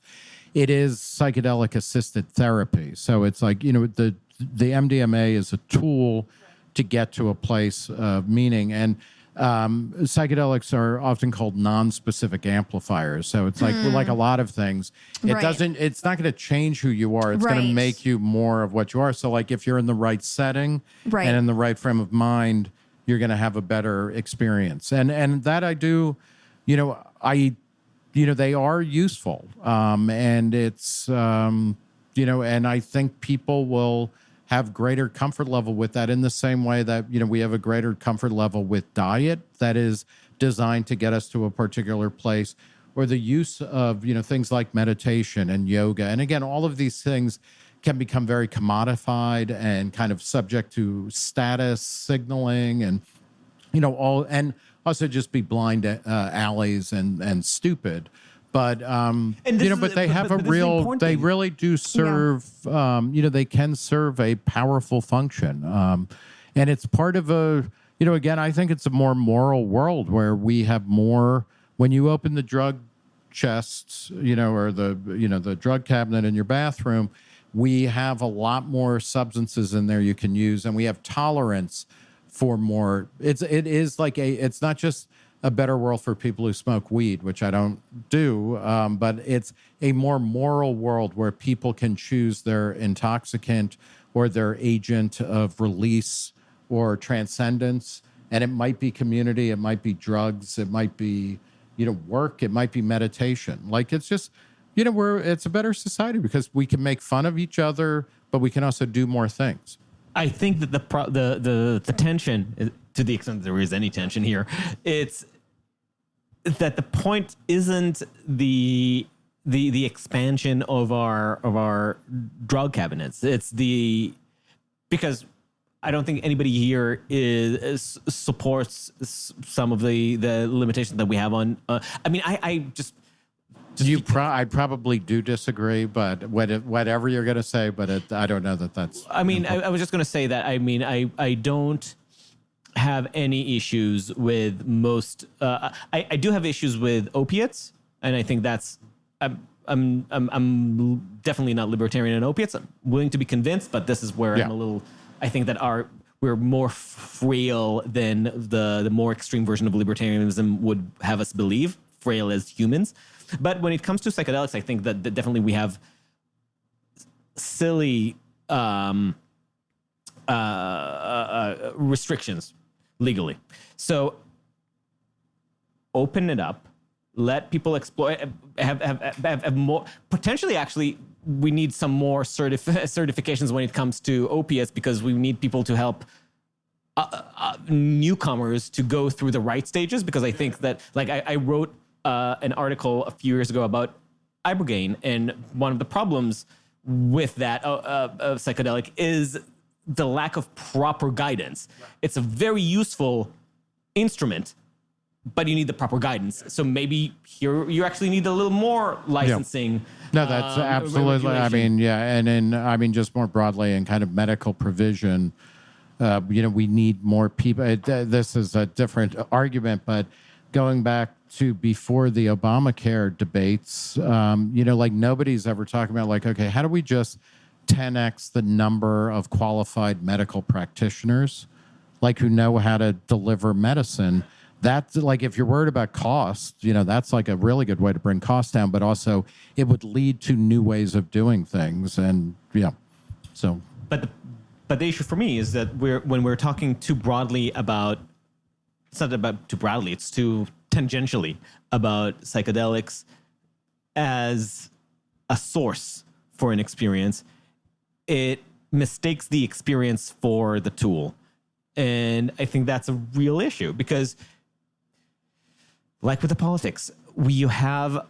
It is psychedelic assisted therapy. So it's like, the MDMA is a tool to get to a place of meaning. And psychedelics are often called non-specific amplifiers. So it's like a lot of things. It's not going to change who you are. It's going to make you more of what you are. So like if you're in the right setting and in the right frame of mind, you're going to have a better experience. And that I do, they are useful. And it's, and I think people will have greater comfort level with that, in the same way that, we have a greater comfort level with diet that is designed to get us to a particular place, or the use of, things like meditation and yoga. And again, all of these things can become very commodified and kind of subject to status signaling and, and also just be blind alleys and stupid. But but they have they really do serve. They can serve a powerful function, and it's part of a. Again, I think it's a more moral world where we have more. When you open the drug chests, or the drug cabinet in your bathroom, we have a lot more substances in there you can use, and we have tolerance for more. It's not just a better world for people who smoke weed, which I don't do, but it's a more moral world where people can choose their intoxicant or their agent of release or transcendence. And it might be community, it might be drugs, it might be, work, it might be meditation. Like, it's just, it's a better society because we can make fun of each other, but we can also do more things. I think that the tension, to the extent that there is any tension here, it's that the point isn't the expansion of our drug cabinets. It's because I don't think anybody here supports some of the limitations that we have on. I probably do disagree, but whatever you're going to say, but I don't know that's. I was just going to say that. I don't have any issues with most. I do have issues with opiates, and I think that's I'm definitely not libertarian in opiates. I'm willing to be convinced, but this is where I'm a little. I think that we're more frail than the more extreme version of libertarianism would have us believe. Frail as humans, but when it comes to psychedelics, I think that definitely we have silly restrictions legally. So open it up. Let people explore. Have more potentially. Actually, we need some more certifications when it comes to opiates because we need people to help newcomers to go through the right stages. Because I think that, like, I wrote an article a few years ago about ibogaine, and one of the problems with that psychedelic is the lack of proper guidance. It's a very useful instrument, but you need the proper guidance. So maybe here you actually need a little more licensing. No, that's absolutely. I mean, and just more broadly in kind of medical provision, we need more people. This is a different argument, but going back to before the Obamacare debates, like nobody's ever talking about like, okay, how do we just 10x the number of qualified medical practitioners, like who know how to deliver medicine? That's like, if you're worried about cost, that's like a really good way to bring costs down, but also it would lead to new ways of doing things. And so. But the issue for me is that when we're talking too broadly about, it's not about too broadly, it's too tangentially about psychedelics as a source for an experience, it mistakes the experience for the tool. And I think that's a real issue because, like with the politics, you have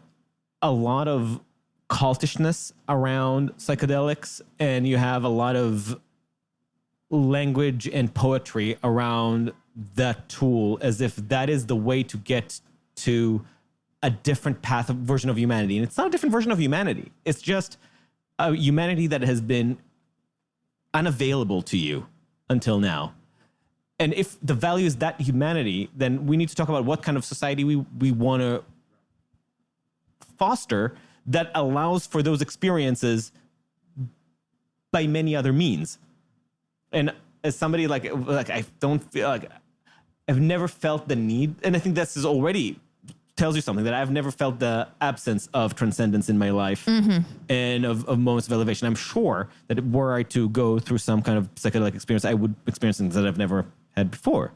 a lot of cultishness around psychedelics, and you have a lot of language and poetry around that tool as if that is the way to get to a different version of humanity. And it's not a different version of humanity. It's just a humanity that has been unavailable to you until now. And if the value is that humanity, then we need to talk about what kind of society we want to foster that allows for those experiences by many other means. And as somebody like I don't feel like I've never felt the need, and I think this is already tells you something, that I've never felt the absence of transcendence in my life and of moments of elevation. I'm sure that were I to go through some kind of psychedelic experience, I would experience things that I've never had before.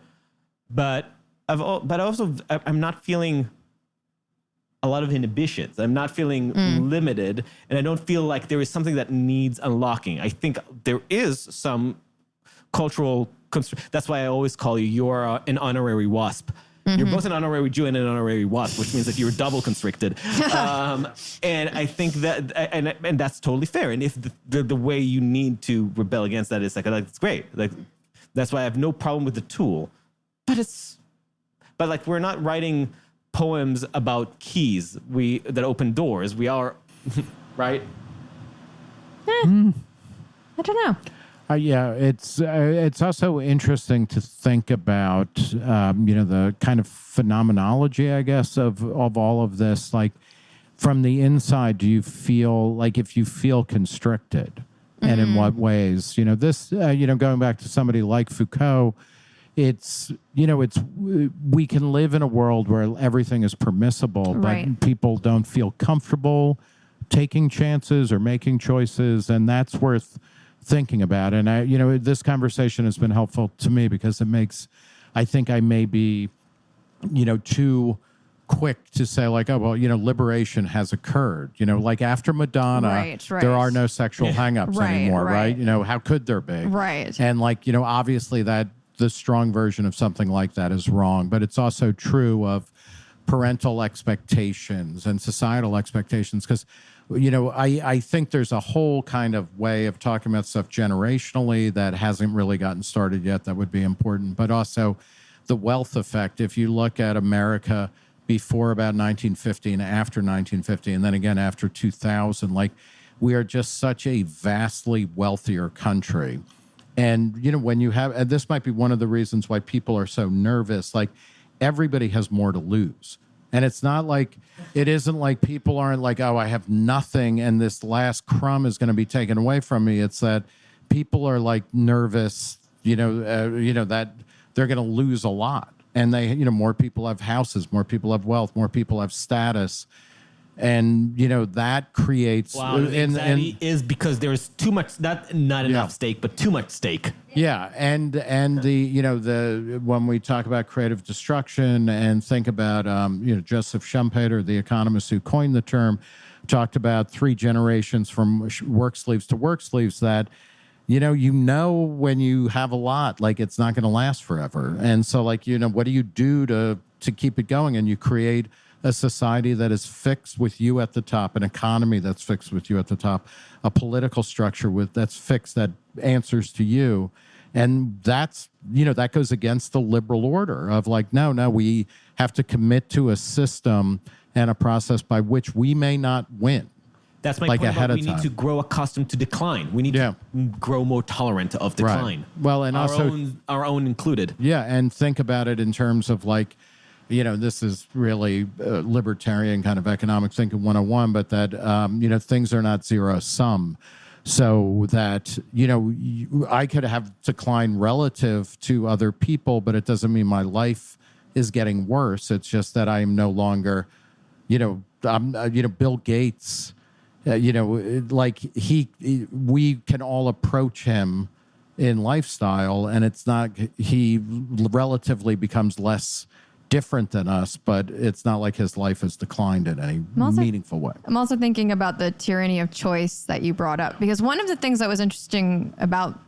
But I'm not feeling a lot of inhibitions. I'm not feeling limited, and I don't feel like there is something that needs unlocking. I think there is some cultural that's why I always call you're an honorary WASP. You're both an honorary Jew and an honorary WASP, which means that you're double constricted. And I think that, and that's totally fair. And if the way you need to rebel against that is like it's great. Like, that's why I have no problem with the tool. But like, we're not writing poems about keys that open doors. We are, right? I don't know. It's also interesting to think about, the kind of phenomenology, I guess, of all of this. Like, from the inside, do you feel like if you feel constricted, and in what ways? Going back to somebody like Foucault, it's we can live in a world where everything is permissible, but people don't feel comfortable taking chances or making choices, and that's worth thinking about. And this conversation has been helpful to me because it makes, I think I may be, too quick to say like, oh, well, liberation has occurred. Like after Madonna, there are no sexual hangups anymore, right? How could there be? Right. And like, obviously that the strong version of something like that is wrong, but it's also true of parental expectations and societal expectations because I think there's a whole kind of way of talking about stuff generationally that hasn't really gotten started yet that would be important, but also the wealth effect. If you look at America before about 1950 and after 1950, and then again after 2000, like we are just such a vastly wealthier country. And, when you have, and this might be one of the reasons why people are so nervous, like everybody has more to lose. And it's not like, it isn't like people aren't like, oh, I have nothing and this last crumb is going to be taken away from me. It's that people are like nervous, that they're going to lose a lot. And they, more people have houses, more people have wealth, more people have status. And, that creates... Wow, the anxiety is because there's too much, not enough stake, but too much stake. Yeah, and the when we talk about creative destruction and think about, Joseph Schumpeter, the economist who coined the term, talked about 3 generations from work sleeves to work sleeves that, when you have a lot, like it's not going to last forever. And so like, what do you do to keep it going? And you create a society that is fixed with you at the top, an economy that's fixed with you at the top, a political structure that's fixed that answers to you. And that's, that goes against the liberal order of like, no, we have to commit to a system and a process by which we may not win. That's my like point ahead about of we need time. to grow accustomed to decline. We need to grow more tolerant of decline. Right. Well, and our own included. Yeah, and think about it in terms of like, this is really libertarian kind of economic thinking 101, but that, things are not zero sum. So that, I could have decline relative to other people, but it doesn't mean my life is getting worse. It's just that I am no longer, Bill Gates, we can all approach him in lifestyle, and it's not, he relatively becomes less different than us, but it's not like his life has declined in any meaningful way. I'm also thinking about the tyranny of choice that you brought up, because one of the things that was interesting about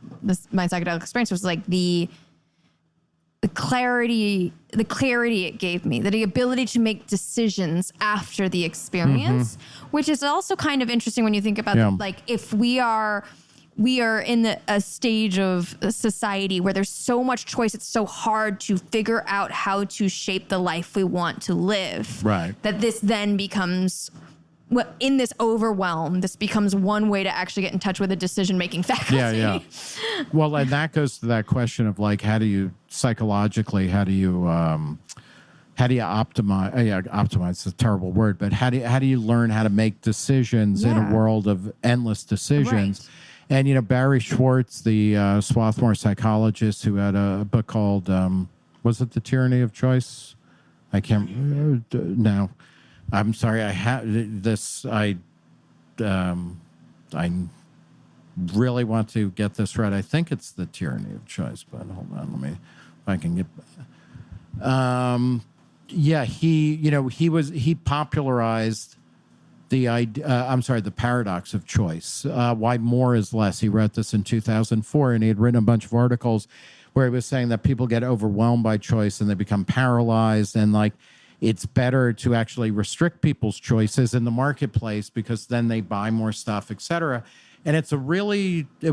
my psychedelic experience was like the clarity it gave me, the ability to make decisions after the experience, which is also kind of interesting when you think about like if we are in a stage of society where there's so much choice, it's so hard to figure out how to shape the life we want to live. Right. That this then becomes, in this overwhelm, this becomes one way to actually get in touch with a decision-making faculty. Yeah. Well, and that goes to that question of like, how do you psychologically, how do you optimize? Optimize is a terrible word, but how do you learn how to make decisions in a world of endless decisions? Right. And, Barry Schwartz, the Swarthmore psychologist who had a book called, was it The Tyranny of Choice? I can't, no. I'm sorry, I have this, I really want to get this right. I think it's The Tyranny of Choice, but hold on, let me, if I can get, he popularized the idea, the paradox of choice, why more is less. He wrote this in 2004, and he had written a bunch of articles where he was saying that people get overwhelmed by choice and they become paralyzed, and like it's better to actually restrict people's choices in the marketplace because then they buy more stuff, et cetera. And it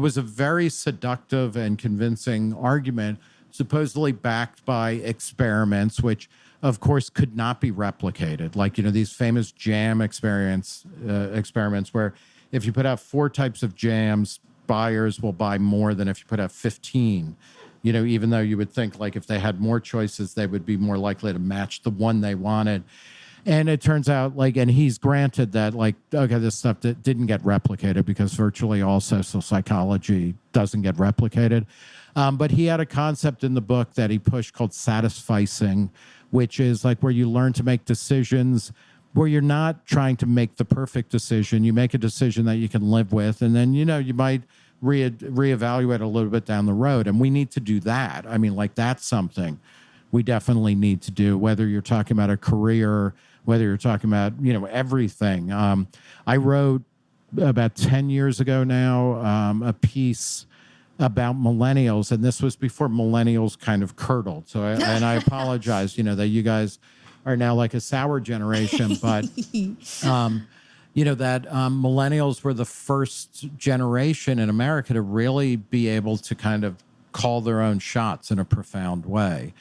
was a very seductive and convincing argument, supposedly backed by experiments, which of course could not be replicated. Like, these famous jam experiments where if you put out 4 types of jams, buyers will buy more than if you put out 15. Even though you would think like if they had more choices, they would be more likely to match the one they wanted. And it turns out like, and he's granted that like, okay, this stuff that didn't get replicated because virtually all social psychology doesn't get replicated. But he had a concept in the book that he pushed called satisficing, which is like where you learn to make decisions where you're not trying to make the perfect decision. You make a decision that you can live with, and then, you might reevaluate a little bit down the road. And we need to do that. I mean, like that's something we definitely need to do, whether you're talking about a career, whether you're talking about, everything. I wrote about 10 years ago now, a piece about millennials, and this was before millennials kind of curdled. So, I apologize, that you guys are now like a sour generation, but, that millennials were the first generation in America to really be able to kind of call their own shots in a profound way.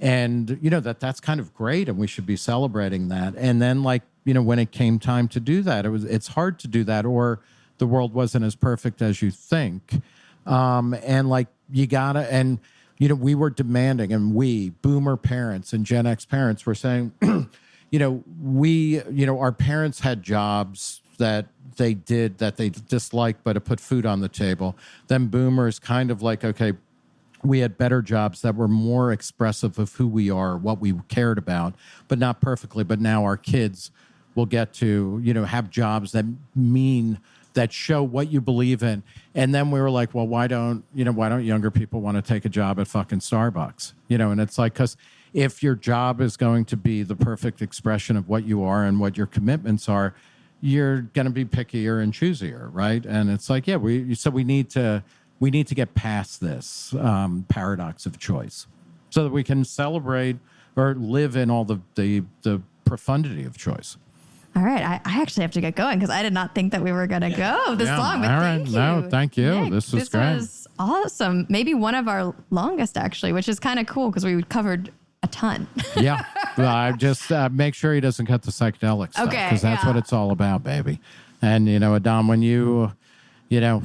And, that's kind of great, and we should be celebrating that. And then, like, when it came time to do that, it's hard to do that, or the world wasn't as perfect as you think. And like you gotta, and we were demanding, and we boomer parents and Gen X parents were saying, our parents had jobs that they disliked, but it put food on the table. Then boomers kind of like, okay, we had better jobs that were more expressive of who we are, what we cared about, but not perfectly. But now our kids will get to, have jobs that show what you believe in. And then we were like, well, why don't younger people want to take a job at fucking Starbucks? And it's like, because if your job is going to be the perfect expression of what you are and what your commitments are, you're going to be pickier and choosier, right? And it's like, yeah, we need to get past this paradox of choice so that we can celebrate or live in all the profundity of choice. All right. I actually have to get going because I did not think that we were going to go this long. But thank you. No, thank you. Nick, this was great. This was awesome. Maybe one of our longest, actually, which is kind of cool because we covered a ton. Yeah. I just make sure he doesn't cut the psychedelic stuff because that's what it's all about, baby. And, Adam, when you... that's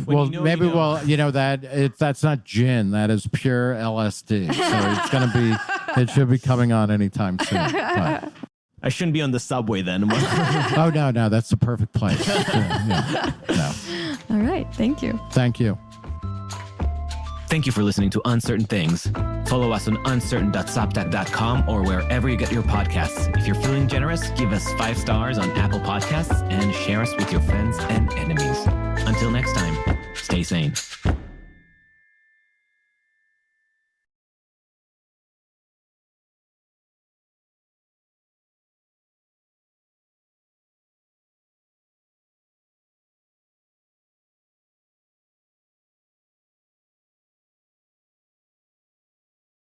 not gin. That is pure LSD. So it should be coming on anytime soon. But. I shouldn't be on the subway then. Oh, no, that's the perfect place. Yeah. No. All right. Thank you. Thank you. Thank you for listening to Uncertain Things. Follow us on uncertain.substack.com or wherever you get your podcasts. If you're feeling generous, give us 5 stars on Apple Podcasts and share us with your friends and enemies. Until next time, stay sane.